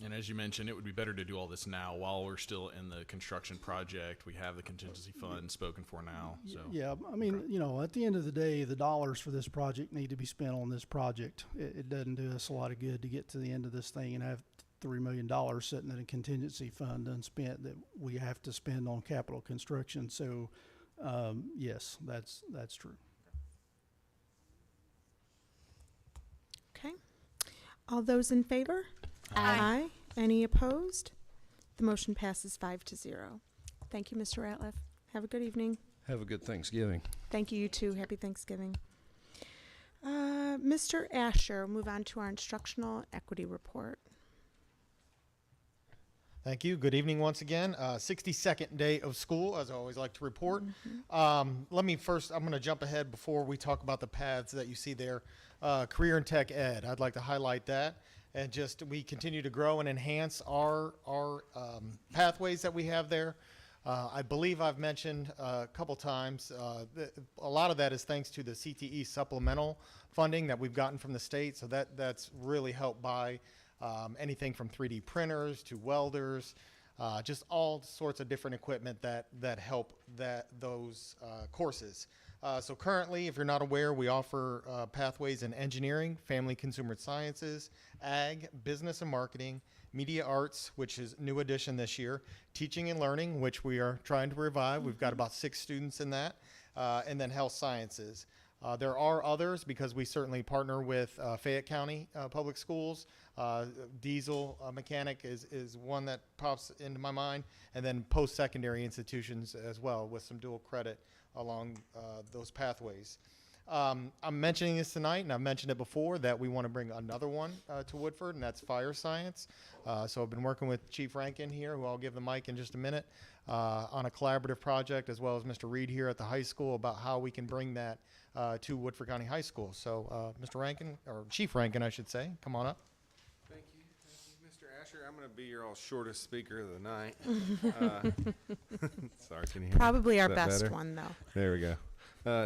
And as you mentioned, it would be better to do all this now while we're still in the construction project. We have the contingency fund spoken for now, so. yeah, I mean, you know, at the end of the day, the dollars for this project need to be spent on this project. It doesn't do us a lot of good to get to the end of this thing and have $3 million sitting in a contingency fund unspent that we have to spend on capital construction. So, yes, that's true. Okay. All those in favor? Aye. Any opposed? The motion passes 5-0. Thank you, Mr. Ratliff. Have a good evening. Have a good Thanksgiving. Thank you, you too. Happy Thanksgiving. Mr. Asher, we'll move on to our instructional equity report. Thank you. Good evening once again. 62nd day of school, as I always like to report. Let me first, I'm going to jump ahead before we talk about the paths that you see there. Career and Tech Ed, I'd like to highlight that. And just, we continue to grow and enhance our pathways that we have there. I believe I've mentioned a couple times, a lot of that is thanks to the CTE supplemental funding that we've gotten from the state. So that's really helped by anything from 3D printers to welders, just all sorts of different equipment that help those courses. So currently, if you're not aware, we offer pathways in engineering, family consumer sciences, ag, business and marketing, media arts, which is new addition this year, teaching and learning, which we are trying to revive. We've got about 6 students in that, and then health sciences. There are others because we certainly partner with Fayette County Public Schools. Diesel mechanic is one that pops into my mind, and then post-secondary institutions as well with some dual credit along those pathways. I'm mentioning this tonight, and I've mentioned it before, that we want to bring another one to Woodford, and that's fire science. So I've been working with Chief Rankin here, who I'll give the mic in just a minute, on a collaborative project, as well as Mr. Reed here at the high school, about how we can bring that to Woodford County High School. So Mr. Rankin, or Chief Rankin, I should say, come on up. Thank you, Mr. Asher. I'm going to be your all shortest speaker of the night. Sorry, can you hear me? Probably our Is that best better? one, though. There we go.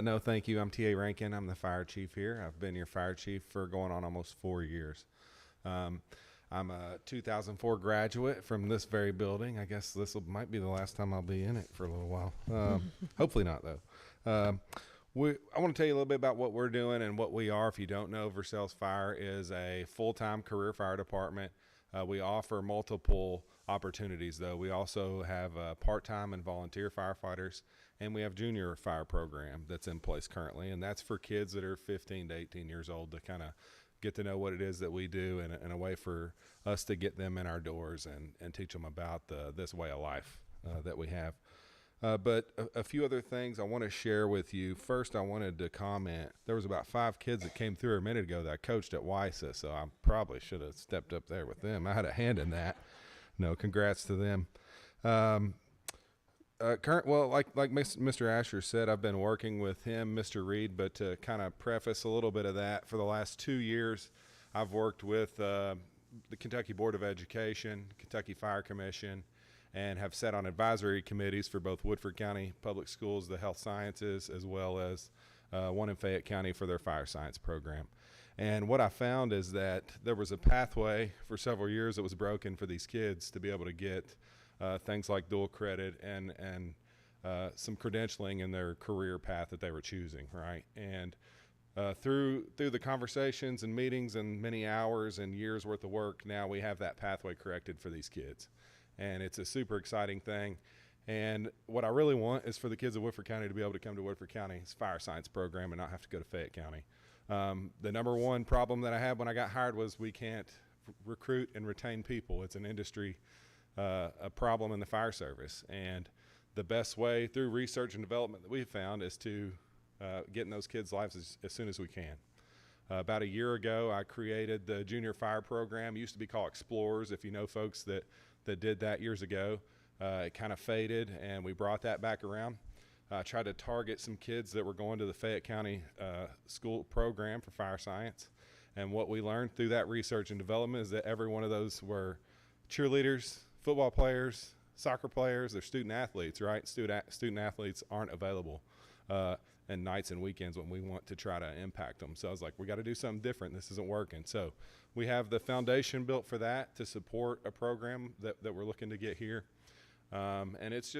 No, thank you. I'm T.A. Rankin. I'm the fire chief here. I've been your fire chief for going on almost 4 years. I'm a 2004 graduate from this very building. I guess might be the last time I'll be in it for a little while. Hopefully not, though. I want to tell you a little bit about what we're doing and what we are. If you don't know, Versailles Fire is a full-time career fire department. We offer multiple opportunities, though. We also have part-time and volunteer firefighters, and we have junior fire program that's in place currently, and that's for kids that are 15 to 18 years old to kind of get to know what it is that we do, and a way for us to get them in our doors and teach them about this way of life that we have. But a few other things I want to share with you. First, I wanted to comment. There was about 5 kids that came through a minute ago that I coached at WISA, so I probably should have stepped up there with them. I had a hand in that. No, congrats to them. Like Mr. Asher said, I've been working with him, Mr. Reed, but to kind of preface a little bit of that, for the last 2 years, I've worked with the Kentucky Board of Education, Kentucky Fire Commission, and have sat on advisory committees for both Woodford County Public Schools, the health sciences, as well as one in Fayette County for their fire science program. And what I found is that there was a pathway for several years that was broken for these kids to be able to get things like dual credit and some credentialing in their career path that they were choosing, right? And through the conversations and meetings and many hours and years worth of work, now we have that pathway corrected for these kids. And it's a super exciting thing. And what I really want is for the kids of Woodford County to be able to come to Woodford County's fire science program and not have to go to Fayette County. The number one problem that I had when I got hired was we can't recruit and retain people. It's an industry, a problem in the fire service. And the best way through research and development that we've found is to get in those kids' lives as soon as we can. About a year ago, I created the junior fire program. It used to be called Explorers, if you know folks that did that years ago. It kind of faded, and we brought that back around. I tried to target some kids that were going to the Fayette County school program for fire science. And what we learned through that research and development is that every one of those were cheerleaders, football players, soccer players, they're student athletes, right? Student athletes aren't available and nights and weekends when we want to try to impact them. So I was like, we got to do something different. This isn't working. So we have the foundation built for that to support a program that we're looking to get here. And it's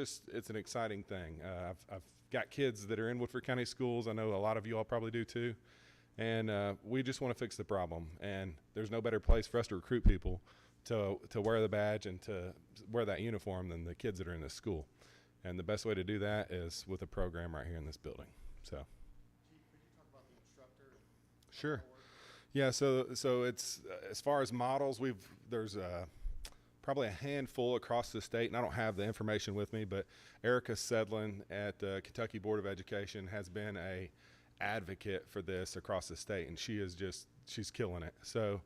an exciting thing. I've got kids that are in Woodford County schools. I know a lot of you all probably do too. And we just want to fix the problem. And there's no better place for us to recruit people to wear the badge and to wear that uniform than the kids that are in this school. And the best way to do that is with a program right here in this building. So. Chief, could you talk about the instructor? Sure. Yeah. So it's as far as models, there's probably a handful across the state, and I don't have the information with me, but Erica Sedlin at the Kentucky Board of Education has been a advocate for this across the state, and she's killing it. So,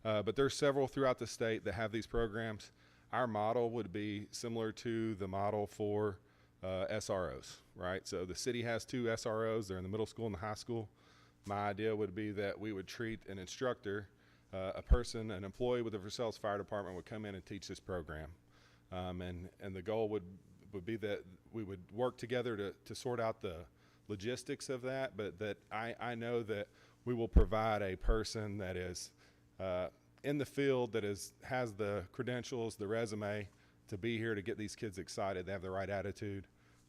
but there's several throughout the state that have these programs. Our model would be similar to the model for SROs, right? So the city has 2 SROs. They're in the middle school and the high school. My idea would be that we would treat an instructor, an employee with the Versailles Fire Department would come in and teach this program. And the goal would be that we would work together to sort out the logistics of that, but that I know that we will provide a person that is in the field, that has the credentials, the resume to be here to get these kids excited. They have the right attitude,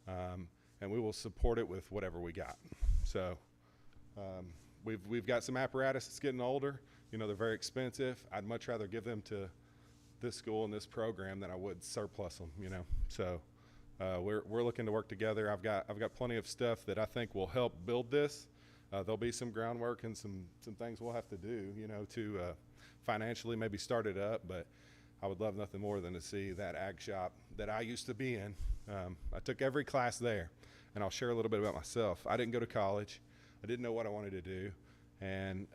and we will support it with whatever we got. So we've got some apparatus that's getting older. You know, they're very expensive. I'd much rather give them to this school and this program than I would surplus them, you know. So we're looking to work together. I've got plenty of stuff that I think will help build this. There'll be some groundwork and some things we'll have to do, you know, to financially maybe start it up, but I would love nothing more than to see that ag shop that I used to be in. I took every class there, and I'll share a little bit about myself. I didn't go to college. I didn't know what I wanted to do, and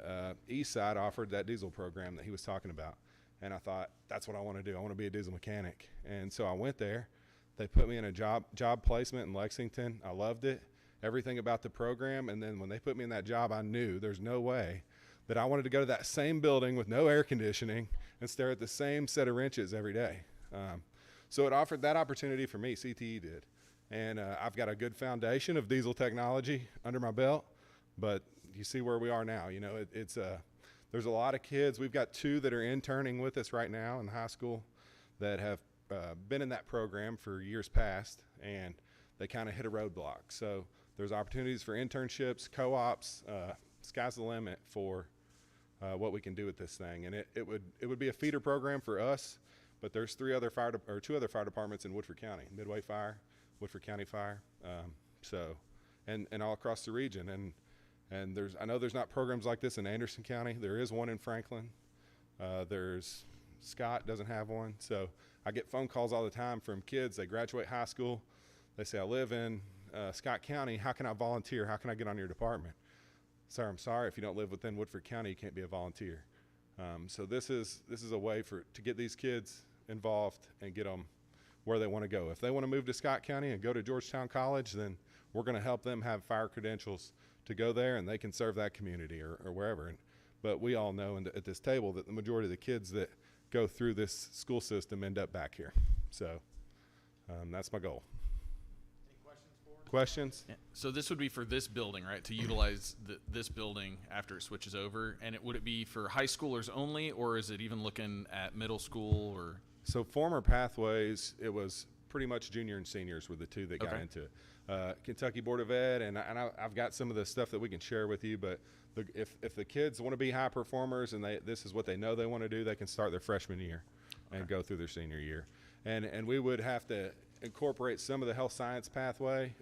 Eastside offered that diesel program that he was talking about, and I thought, that's what I want to do. I want to be a diesel mechanic. And so I went there. They put me in a job placement in Lexington. I loved it, everything about the program, and then when they put me in that job, I knew there's no way that I wanted to go to that same building with no air conditioning and stare at the same set of wrenches every day. So it offered that opportunity for me, CTE did. And I've got a good foundation of diesel technology under my belt, but you see where we are now. You know, there's a lot of kids. We've got 2 that are interning with us right now in high school that have been in that program for years past, and they kind of hit a roadblock. So there's opportunities for internships, co-ops, sky's the limit for what we can do with this thing. And it would be a feeder program for us, but there's 2 other fire departments in Woodford County, Midway Fire, Woodford County Fire, and all across the region. And I know there's not programs like this in Anderson County. There is one in Franklin. Scott doesn't have one. So I get phone calls all the time from kids. They graduate high school. They say, I live in Scott County. How can I volunteer? How can I get on your department? Sir, I'm sorry, if you don't live within Woodford County, you can't be a volunteer. So this is a way to get these kids involved and get them where they want to go. If they want to move to Scott County and go to Georgetown College, then we're going to help them have fire credentials to go there, and they can serve that community or wherever. But we all know at this table that the majority of the kids that go through this school system end up back here. So that's my goal. Questions? Yeah. So this would be for this building, right? To utilize this building after it switches over, and would it be for high schoolers only, or is it even looking at middle school or? So former Pathways, it was pretty much junior and seniors were the 2 that got into it. Kentucky Board of Ed, and I've got some of the stuff that we can share with you, but if the kids want to be high performers and this is what they know they want to do, they can start their freshman year and go through their senior year. And we would have to incorporate some of the health science pathway.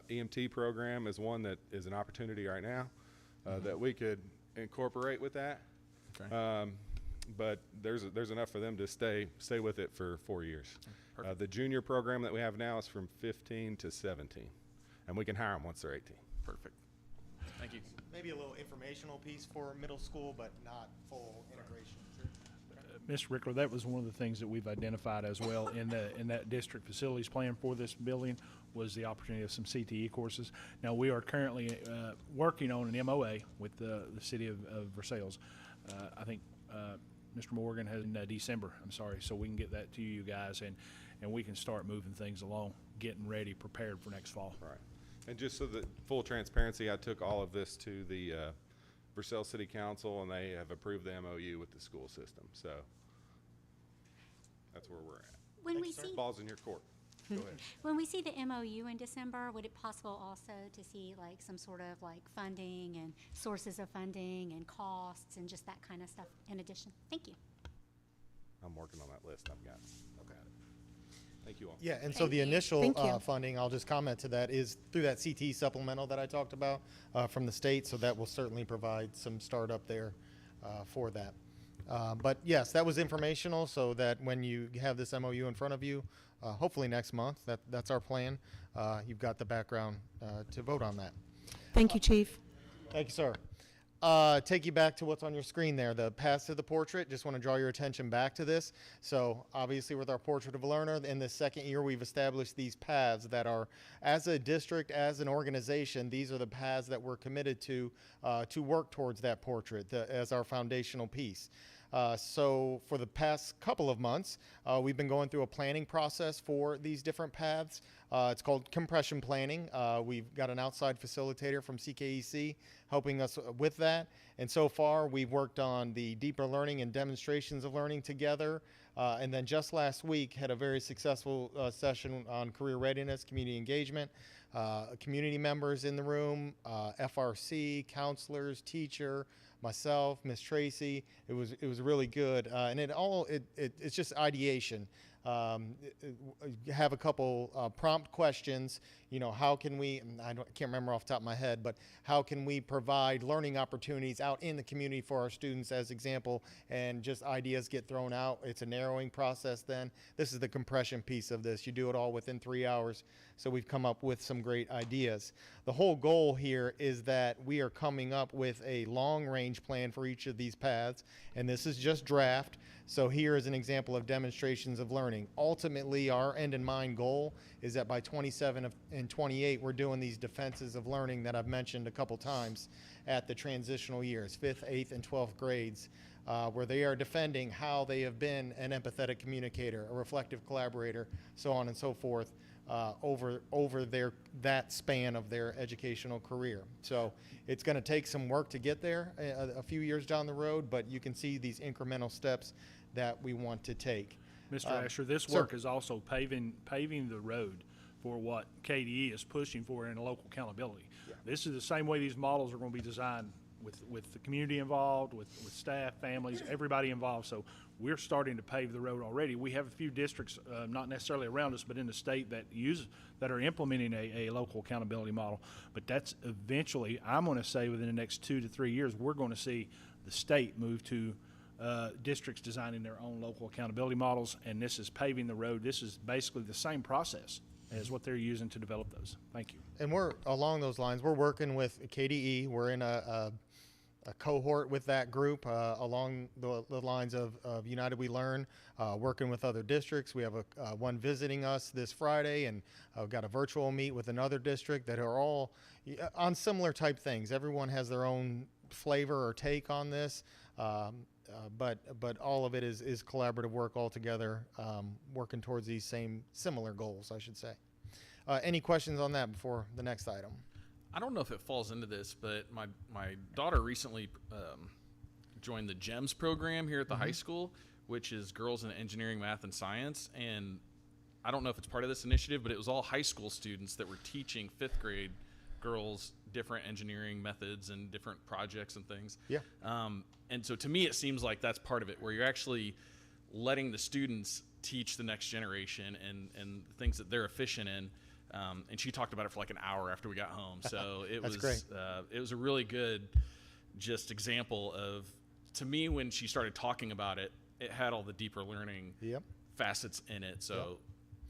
EMT program is one that is an opportunity right now that we could incorporate with that. Okay. But there's enough for them to stay with it for 4 years. The junior program that we have now is from 15 to 17, and we can hire them once they're 18. Perfect. Thank you. maybe a little informational piece for middle school, but not full integration. Mr. Rickler, that was one of the things that we've identified as well in that district facilities plan for this building was the opportunity of some CTE courses. Now, we are currently working on an MOA with the city of Versailles. I think Mr. Morgan has in December, so we can get that to you guys and we can start moving things along, getting ready, prepared for next fall. Right. And just so that full transparency, I took all of this to the Versailles City Council, and they have approved the MOU with the school system. So that's where we're at. When we see, Ball's in your court. Go ahead. when we see the MOU in December, would it possible also to see like some sort of like funding and sources of funding and costs and just that kind of stuff in addition? Thank you. I'm working on that list. I've got it. Thank you all. Yeah, and so the Thank initial you. funding, I'll just comment to that, is through that CT supplemental that I talked about from the state, so that will certainly provide some startup there for that. But yes, that was informational, so that when you have this MOU in front of you, hopefully next month, that's our plan, you've got the background to vote on that. Thank you, Chief. Thank you, sir. Take you back to what's on your screen there, the paths to the portrait. Just want to draw your attention back to this. So obviously with our Portrait of a Learner, in the second year, we've established these paths that are, as a district, as an organization, these are the paths that we're committed to work towards that portrait as our foundational piece. So for the past couple of months, we've been going through a planning process for these different paths. It's called compression planning. We've got an outside facilitator from CKEC helping us with that. And so far, we've worked on the deeper learning and demonstrations of learning together. And then just last week, had a very successful session on career readiness, community engagement, community members in the room, FRC, counselors, teacher, myself, Miss Tracy. It was really good, and it's just ideation. Have a couple prompt questions. You know, how can we? I can't remember off the top of my head, but how can we provide learning opportunities out in the community for our students, as example? And just ideas get thrown out. It's a narrowing process. Then this is the compression piece of this. You do it all within 3 hours. So we've come up with some great ideas. The whole goal here is that we are coming up with a long-range plan for each of these paths, and this is just draft. So here is an example of demonstrations of learning. Ultimately, our end in mind goal is that by 27 and 28, we're doing these defenses of learning that I've mentioned a couple times at the transitional years, 5th, 8th, and 12th grades, where they are defending how they have been an empathetic communicator, a reflective collaborator, so on and so forth, over that span of their educational career. So it's going to take some work to get there a few years down the road, but you can see these incremental steps that we want to take. Mr. Asher, this work is also paving the road for what KDE is pushing for in local accountability. Yeah. This is the same way these models are going to be designed with the community involved, with staff, families, everybody involved. So we're starting to pave the road already. We have a few districts, not necessarily around us, but in the state that are implementing a local accountability model. But that's eventually, I'm going to say within the next 2 to 3 years, we're going to see the state move to districts designing their own local accountability models, and this is paving the road. This is basically the same process as what they're using to develop those. Thank you. And we're along those lines. We're working with KDE. We're in a cohort with that group along the lines of United We Learn, working with other districts. We have one visiting us this Friday, and I've got a virtual meet with another district that are all on similar type things. Everyone has their own flavor or take on this. But all of it is collaborative work all together, working towards these similar goals, I should say. Any questions on that before the next item? I don't know if it falls into this, but my daughter recently joined the GEMS program here at the high school, which is Girls in Engineering, Math, and Science. And I don't know if it's part of this initiative, but it was all high school students that were teaching 5th grade girls different engineering methods and different projects and things. Yeah. And so to me, it seems like that's part of it, where you're actually letting the students teach the next generation and things that they're efficient in. And she talked about it for like an hour after we got home. So it That's was great. It was a really good just example of, to me, when she started talking about it, it had all the deeper learning Yep. facets in it. So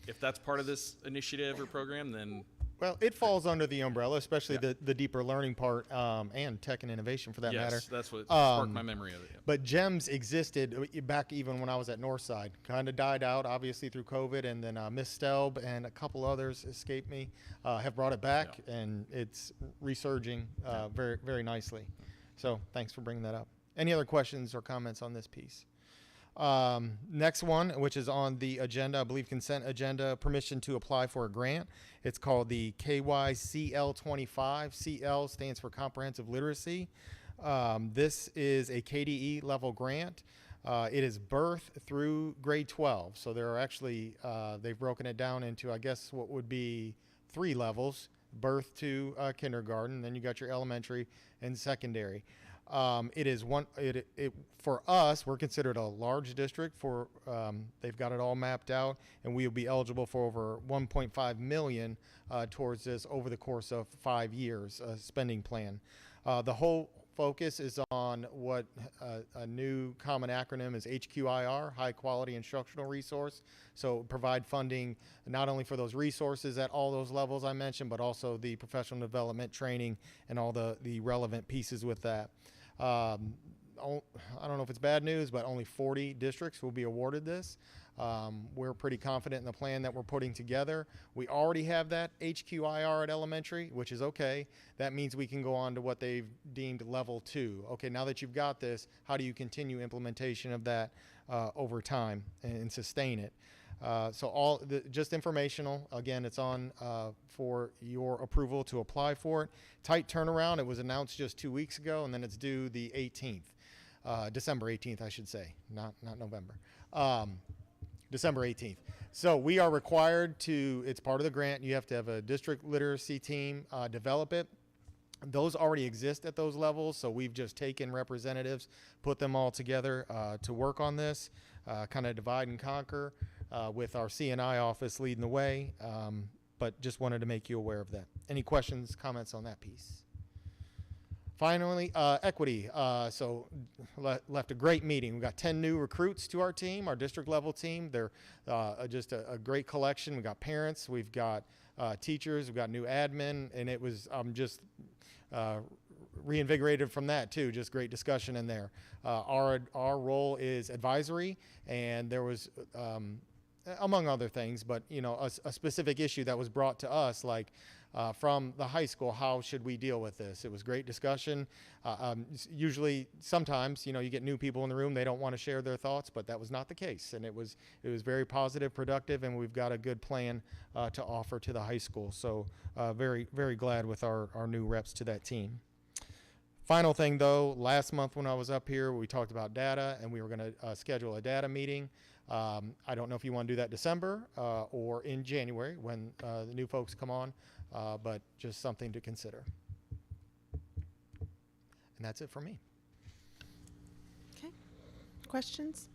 if that's part of this initiative or program, then Well, it falls under the umbrella, especially the deeper learning part, and tech and innovation for that Yes, matter. that's what sparked my memory of it. Yeah. But GEMS existed back even when I was at Northside. Kind of died out, obviously, through COVID, and then Miss Stelb and a couple others escaped me, have brought it back, and it's resurging very, very nicely. So thanks for bringing that up. Any other questions or comments on this piece? Next one, which is on the agenda, I believe consent agenda, permission to apply for a grant. It's called the KYCL 25. CL stands for Comprehensive Literacy. This is a KDE level grant. It is birth through grade 12. So there are actually, they've broken it down into, I guess, what would be 3 levels, birth to kindergarten, then you got your elementary and secondary. It is for us, we're considered a large district for, they've got it all mapped out, and we will be eligible for over 1.5 million towards this over the course of 5 years spending plan. The whole focus is on what a new common acronym is HQIR, High Quality Instructional Resource. So provide funding not only for those resources at all those levels I mentioned, but also the professional development training and all the relevant pieces with that. I don't know if it's bad news, but only 40 districts will be awarded this. We're pretty confident in the plan that we're putting together. We already have that HQIR at elementary, which is okay. That means we can go on to what they've deemed level 2. Okay, now that you've got this, how do you continue implementation of that over time and sustain it? So just informational. Again, it's on for your approval to apply for it. Tight turnaround. It was announced just 2 weeks ago, and then it's due the 18th, December 18th, I should say, not November. December 18th. So we are required to, it's part of the grant, you have to have a district literacy team develop it. Those already exist at those levels, so we've just taken representatives, put them all together to work on this, kind of divide and conquer with our C&I office leading the way, but just wanted to make you aware of that. Any questions, comments on that piece? Finally, equity. So left a great meeting. We got 10 new recruits to our team, our district level team. They're just a great collection. We got parents, we've got teachers, we've got new admin, and it was just reinvigorated from that too. Just great discussion in there. Our role is advisory, and there was among other things, but you know, a specific issue that was brought to us, like from the high school, how should we deal with this? It was great discussion. Usually, sometimes, you know, you get new people in the room, they don't want to share their thoughts, but that was not the case, and it was very positive, productive, and we've got a good plan to offer to the high school. So very, very glad with our new reps to that team. Final thing though, last month when I was up here, we talked about data, and we were going to schedule a data meeting. I don't know if you want to do that December or in January when the new folks come on, but just something to consider. And that's it for me. Okay. Questions?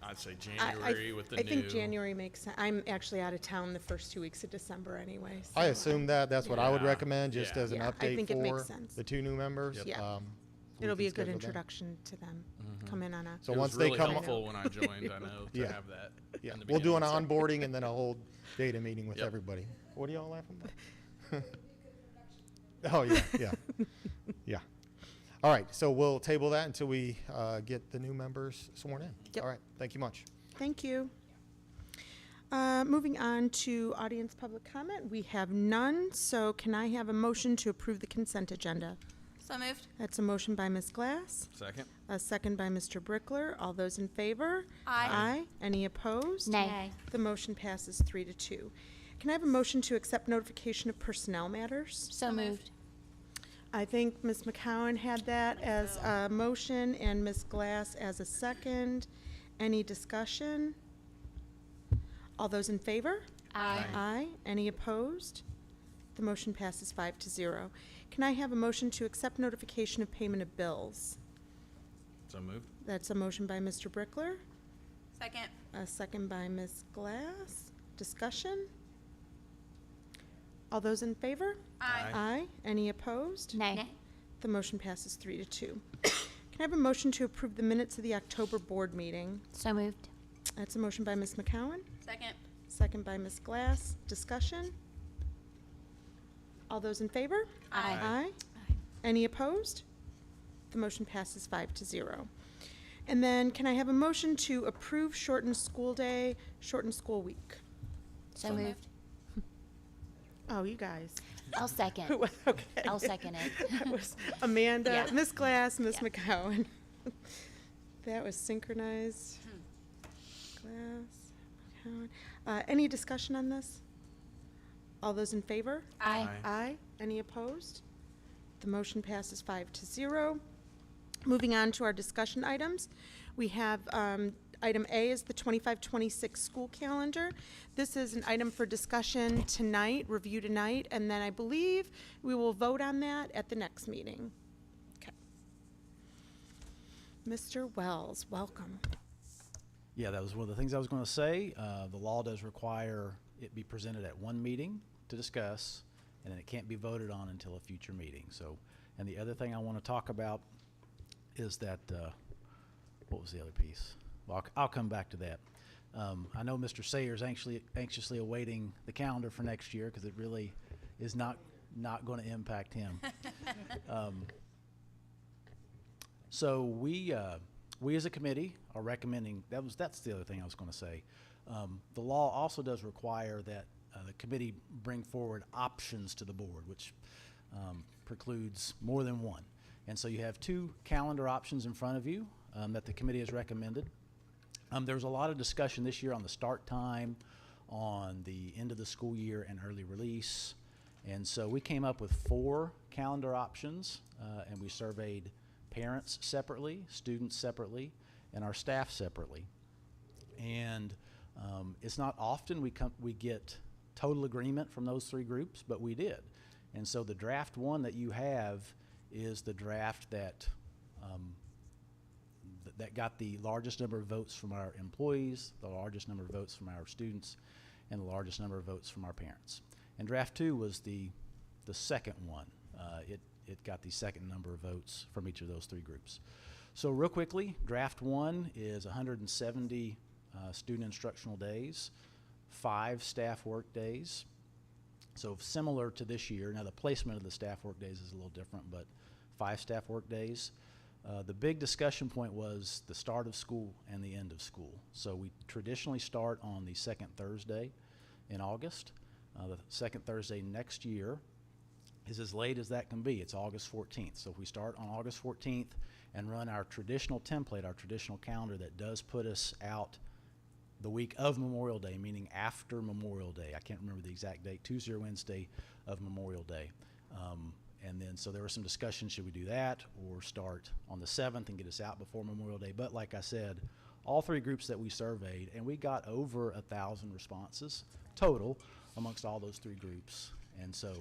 I'd say January with the I new. think January makes sense. I'm actually out of town the first 2 weeks of December anyway. So I assume that's what I would Yeah. recommend, just Yeah. as an Yeah, I update think it makes for sense. the 2 new members. Yep. Yeah. We It'll can be a good schedule them. introduction to them. Come in on a. So It once was they really come, helpful when I joined, I know, to Yeah. have that. yeah, in the we'll do an beginning. onboarding and then a whole data meeting with Yep. everybody. What are y'all laughing about? Oh yeah, yeah, yeah. All right, so we'll table that until we get the new members sworn in. Yep. All right, thank you much. Thank you. Moving on to audience public comment. We have none, so can I have a motion to approve the consent agenda? So moved. That's a motion by Ms. Glass, Second. a second by Mr. Brickler. All those in favor? Aye. Aye. Any opposed? Nay. The motion passes 3-2. Can I have a motion to accept notification of personnel matters? So moved. I think Ms. McCowan had that as a motion and Ms. Glass as a second. Any discussion? All those in favor? Aye. Aye. Any opposed? The motion passes 5-0. Can I have a motion to accept notification of payment of bills? So moved. That's a motion by Mr. Brickler, Second. a second by Ms. Glass. Discussion? All those in favor? Aye. Aye. Any opposed? Nay. The motion passes 3-2. Can I have a motion to approve the minutes of the October board meeting? So moved. That's a motion by Ms. McCowan, Second. Second by Ms. Glass. Discussion? All those in favor? Aye. Aye. Any opposed? The motion passes 5-0. And then can I have a motion to approve shortened school day, shortened school week? So moved. Oh, you guys. I'll second. Okay. I'll second it. That was Amanda, Yeah. Ms. Glass, Ms. Yeah. McCowan. That was synchronized. Glass, McCowan. Any discussion on this? All those in favor? Aye. Aye. Any opposed? The motion passes 5-0. Moving on to our discussion items, we have item A is the 25-26 school calendar. This is an item for discussion tonight, review tonight, and then I believe we will vote on that at the next meeting. Okay. Mr. Wells, welcome. Yeah, that was one of the things I was going to say. The law does require it be presented at one meeting to discuss, and then it can't be voted on until a future meeting. So, and the other thing I want to talk about is that, what was the other piece? Well, I'll come back to that. I know Mr. Sayers anxiously awaiting the calendar for next year because it really is not going to impact him. So we as a committee are recommending, that's the other thing I was going to say. The law also does require that the committee bring forward options to the board, which precludes more than one. And so you have two calendar options in front of you that the committee has recommended. There was a lot of discussion this year on the start time, on the end of the school year, and early release. And so we came up with 4 calendar options, and we surveyed parents separately, students separately, and our staff separately. And it's not often we get total agreement from those 3 groups, but we did. And so the draft one that you have is the draft that that got the largest number of votes from our employees, the largest number of votes from our students, and the largest number of votes from our parents. And draft 2 was the second one. It got the second number of votes from each of those 3 groups. So real quickly, draft 1 is 170 student instructional days, 5 staff work days. So similar to this year. Now the placement of the staff work days is a little different, but 5 staff work days. The big discussion point was the start of school and the end of school. So we traditionally start on the second Thursday in August. The second Thursday next year is as late as that can be. It's August 14th. So if we start on August 14th and run our traditional template, our traditional calendar that does put us out the week of Memorial Day, meaning after Memorial Day. I can't remember the exact date, Tuesday or Wednesday of Memorial Day. And then, so there was some discussion, should we do that or start on the 7th and get us out before Memorial Day? But like I said, all 3 groups that we surveyed, and we got over 1,000 responses total amongst all those 3 groups. And so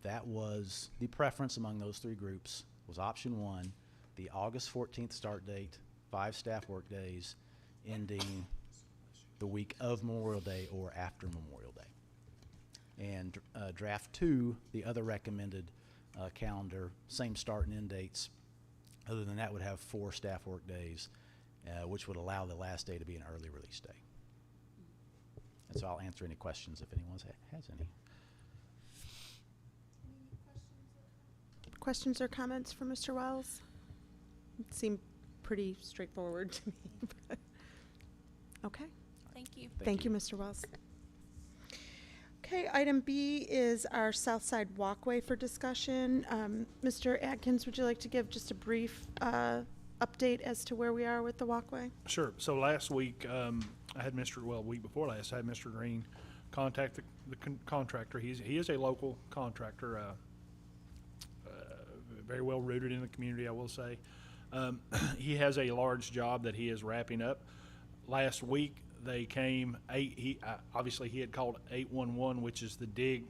that was the preference among those 3 groups, was option 1, the August 14th start date, 5 staff work days, ending the week of Memorial Day or after Memorial Day. And draft 2, the other recommended calendar, same start and end dates. Other than that, would have 4 staff work days, which would allow the last day to be an early release day. And so I'll answer any questions if anyone has any. Questions or comments for Mr. Wells? It seemed pretty straightforward to me. But okay. Thank you. Thank you, Mr. Wells. Okay, item B is our South Side Walkway for discussion. Mr. Atkins, would you like to give just a brief update as to where we are with the walkway? Sure. So last week, I had week before last, I had Mr. Green contact the contractor. He is a local contractor, very well rooted in the community, I will say. He has a large job that he is wrapping up. Last week, they came, obviously he had called 811, which is the dig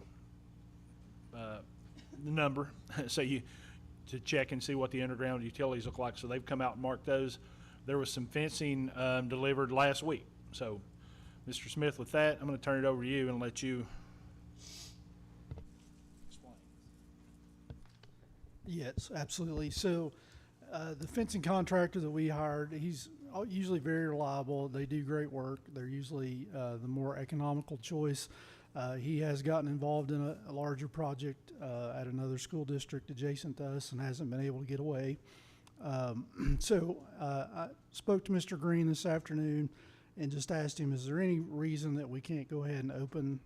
number, so to check and see what the underground utilities look like. So they've come out and marked those. There was some fencing delivered last week. So, Mr. Smith, with that, I'm going to turn it over to you and let you explain. Yes, absolutely. So the fencing contractor that we hired, he's usually very reliable. They do great work. They're usually the more economical choice. He has gotten involved in a larger project at another school district adjacent to us and hasn't been able to get away. So I spoke to Mr. Green this afternoon and just asked him, is there any reason that we can't go ahead and open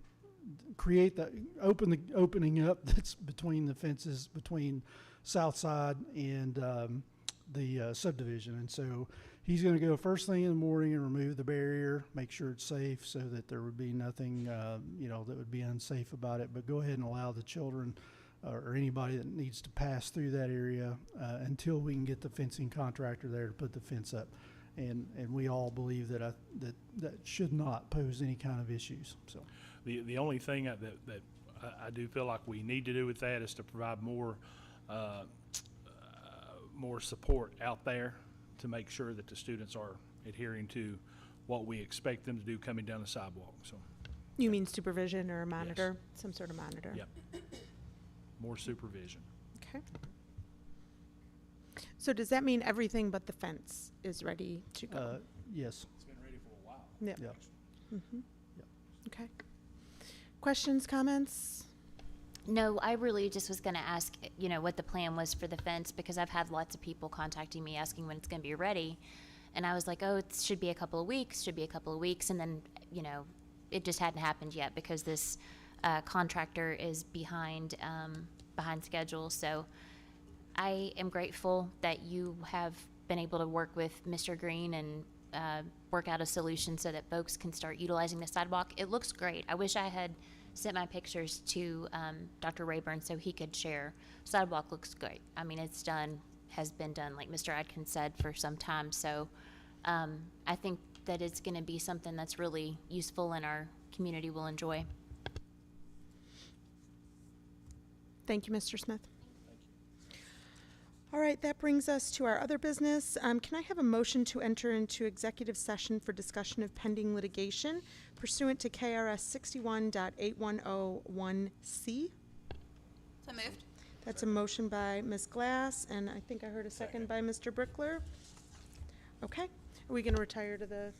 the opening up that's between the fences between South Side and the subdivision? And so he's going to go first thing in the morning and remove the barrier, make sure it's safe so that there would be nothing, that would be unsafe about it, but go ahead and allow the children or anybody that needs to pass through that area until we can get the fencing contractor there to put the fence up. And we all believe that that should not pose any kind of issues. So The only thing that I do feel like we need to do with that is to provide more support out there to make sure that the students are adhering to what we expect them to do coming down the sidewalk. So, You mean supervision or a monitor? Some sort of monitor? yep, more supervision. Okay. So does that mean everything but the fence is ready to go? yes. It's been ready for a while. Yep. Yeah. Okay. Questions, comments? No, I really just was going to ask, what the plan was for the fence, because I've had lots of people contacting me asking when it's going to be ready. And I was like, oh, it should be a couple of weeks, And then, it just hadn't happened yet because this contractor is behind schedule. So I am grateful that you have been able to work with Mr. Green and work out a solution so that folks can start utilizing the sidewalk. It looks great. I wish I had sent my pictures to Dr. Rayburn so he could share. Sidewalk looks great. I mean, has been done, like Mr. Adkins said, for some time. So I think that it's going to be something that's really useful and our community will enjoy. Thank you, Mr. Smith. All right, that brings us to our other business. Can I have a motion to enter into executive session for discussion of pending litigation pursuant to KRS 61.8101C? So moved. That's a motion by Ms. Glass, and I think I heard a second by Mr. Brickler. Okay, are we going to retire to the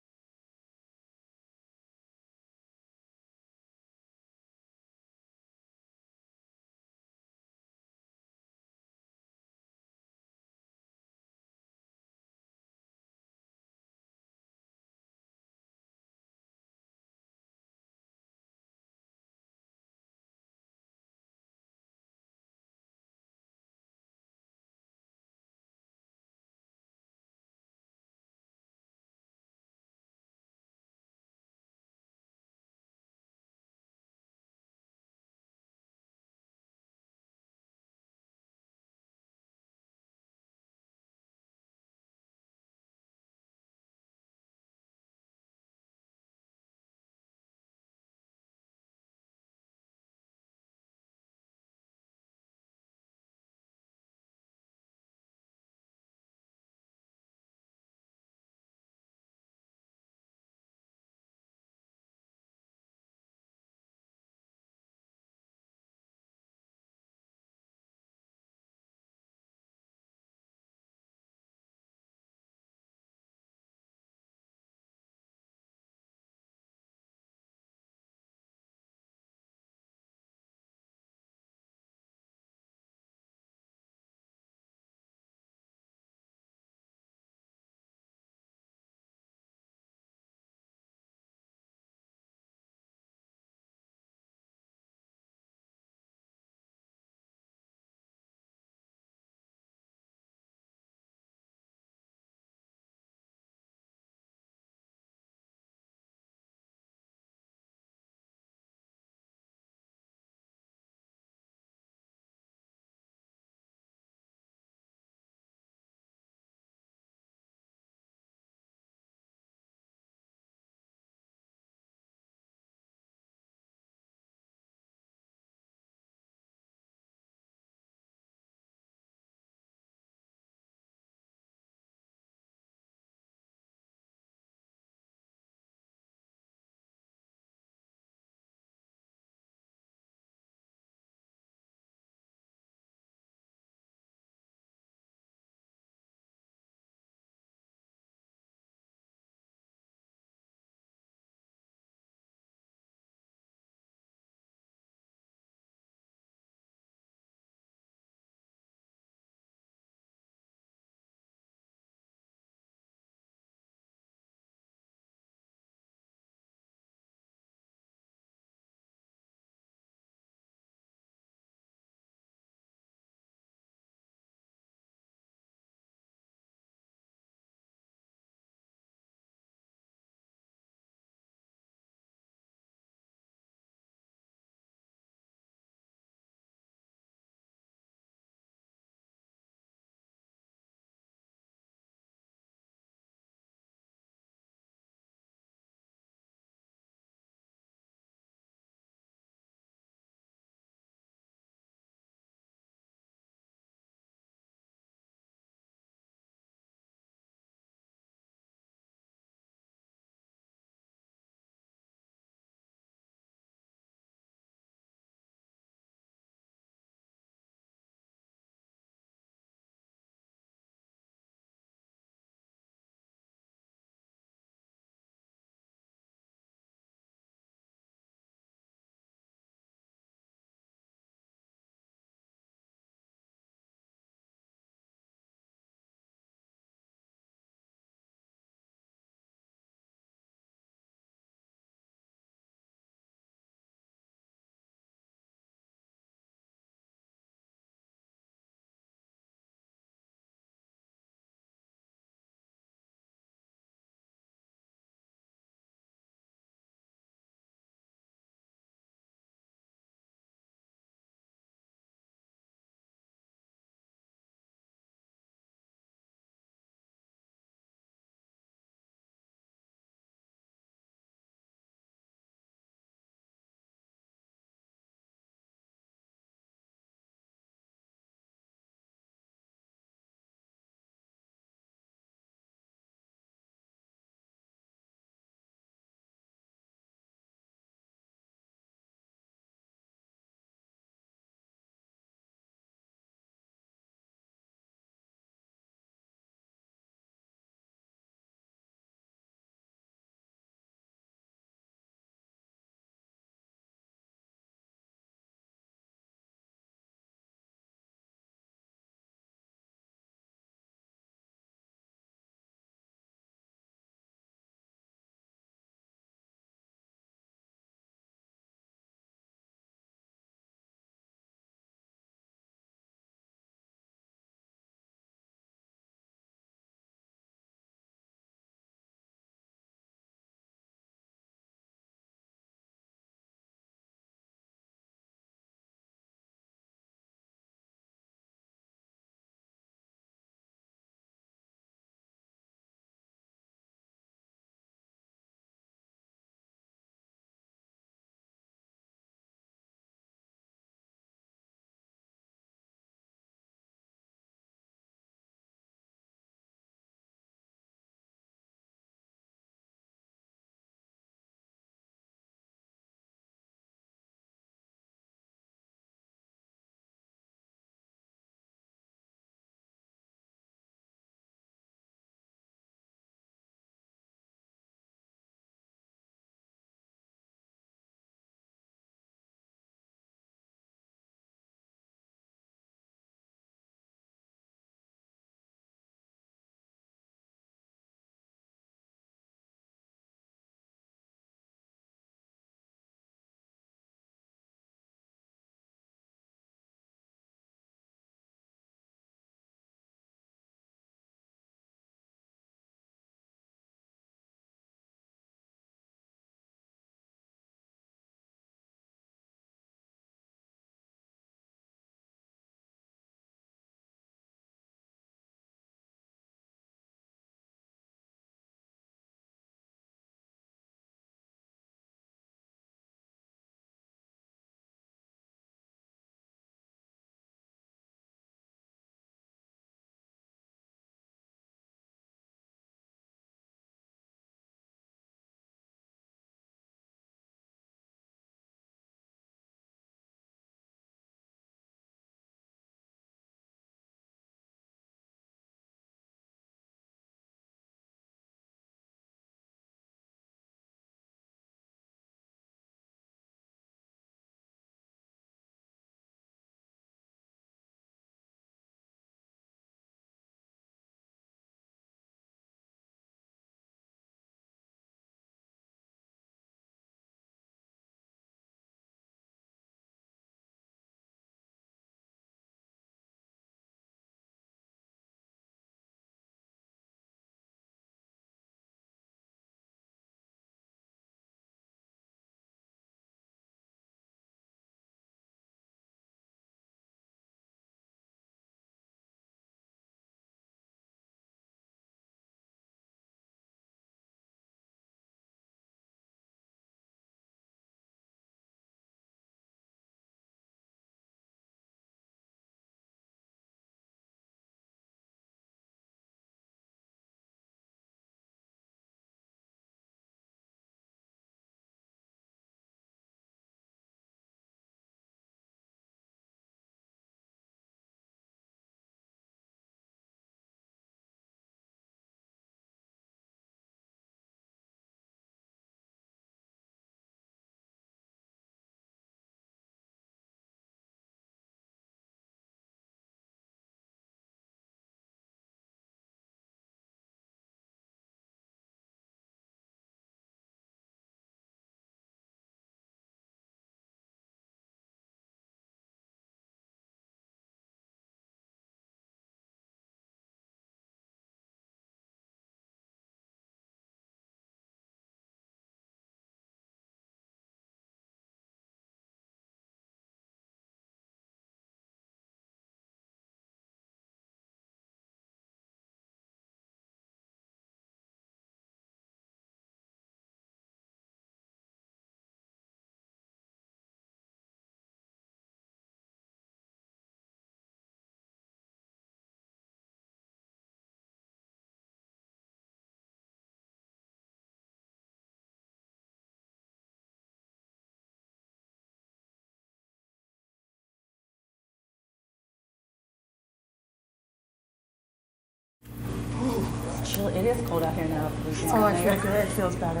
Well, it is cold out here now. Oh, I feel good. It feels better.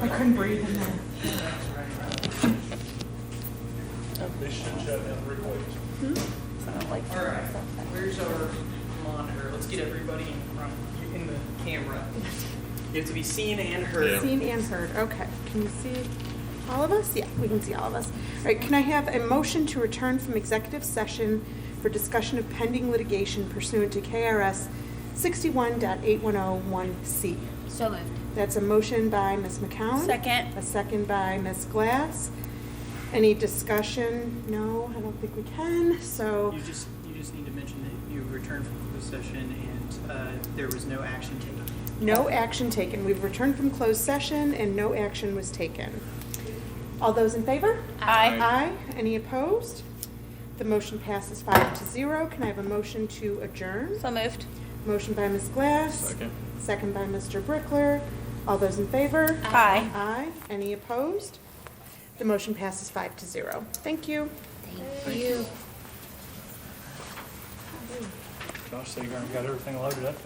I couldn't breathe in there. They should shut down 3 weeks. All right, where's our monitor? Let's get everybody in front, in the camera. You have to be seen and heard. Seen and heard, okay. Can you see all of us? Yeah, we can see all of us. All right, can I have a motion to return from executive session for discussion of pending litigation pursuant to KRS 61.8101C? So moved. That's a motion by Ms. McCown. Second. A second by Ms. Glass. Any discussion? No, I don't think we can, so. You just need to mention that you returned from closed session and there was no action taken. No action taken. We've returned from closed session and no action was taken. All those in favor? Aye. Aye. Any opposed? The motion passes 5-0. Can I have a motion to adjourn? So moved. Motion by Ms. Glass. Second. Second by Mr. Brickler. All those in favor? Aye. Aye. Any opposed? The motion passes 5-0. Thank you. Thank you. Josh, so you got everything loaded up?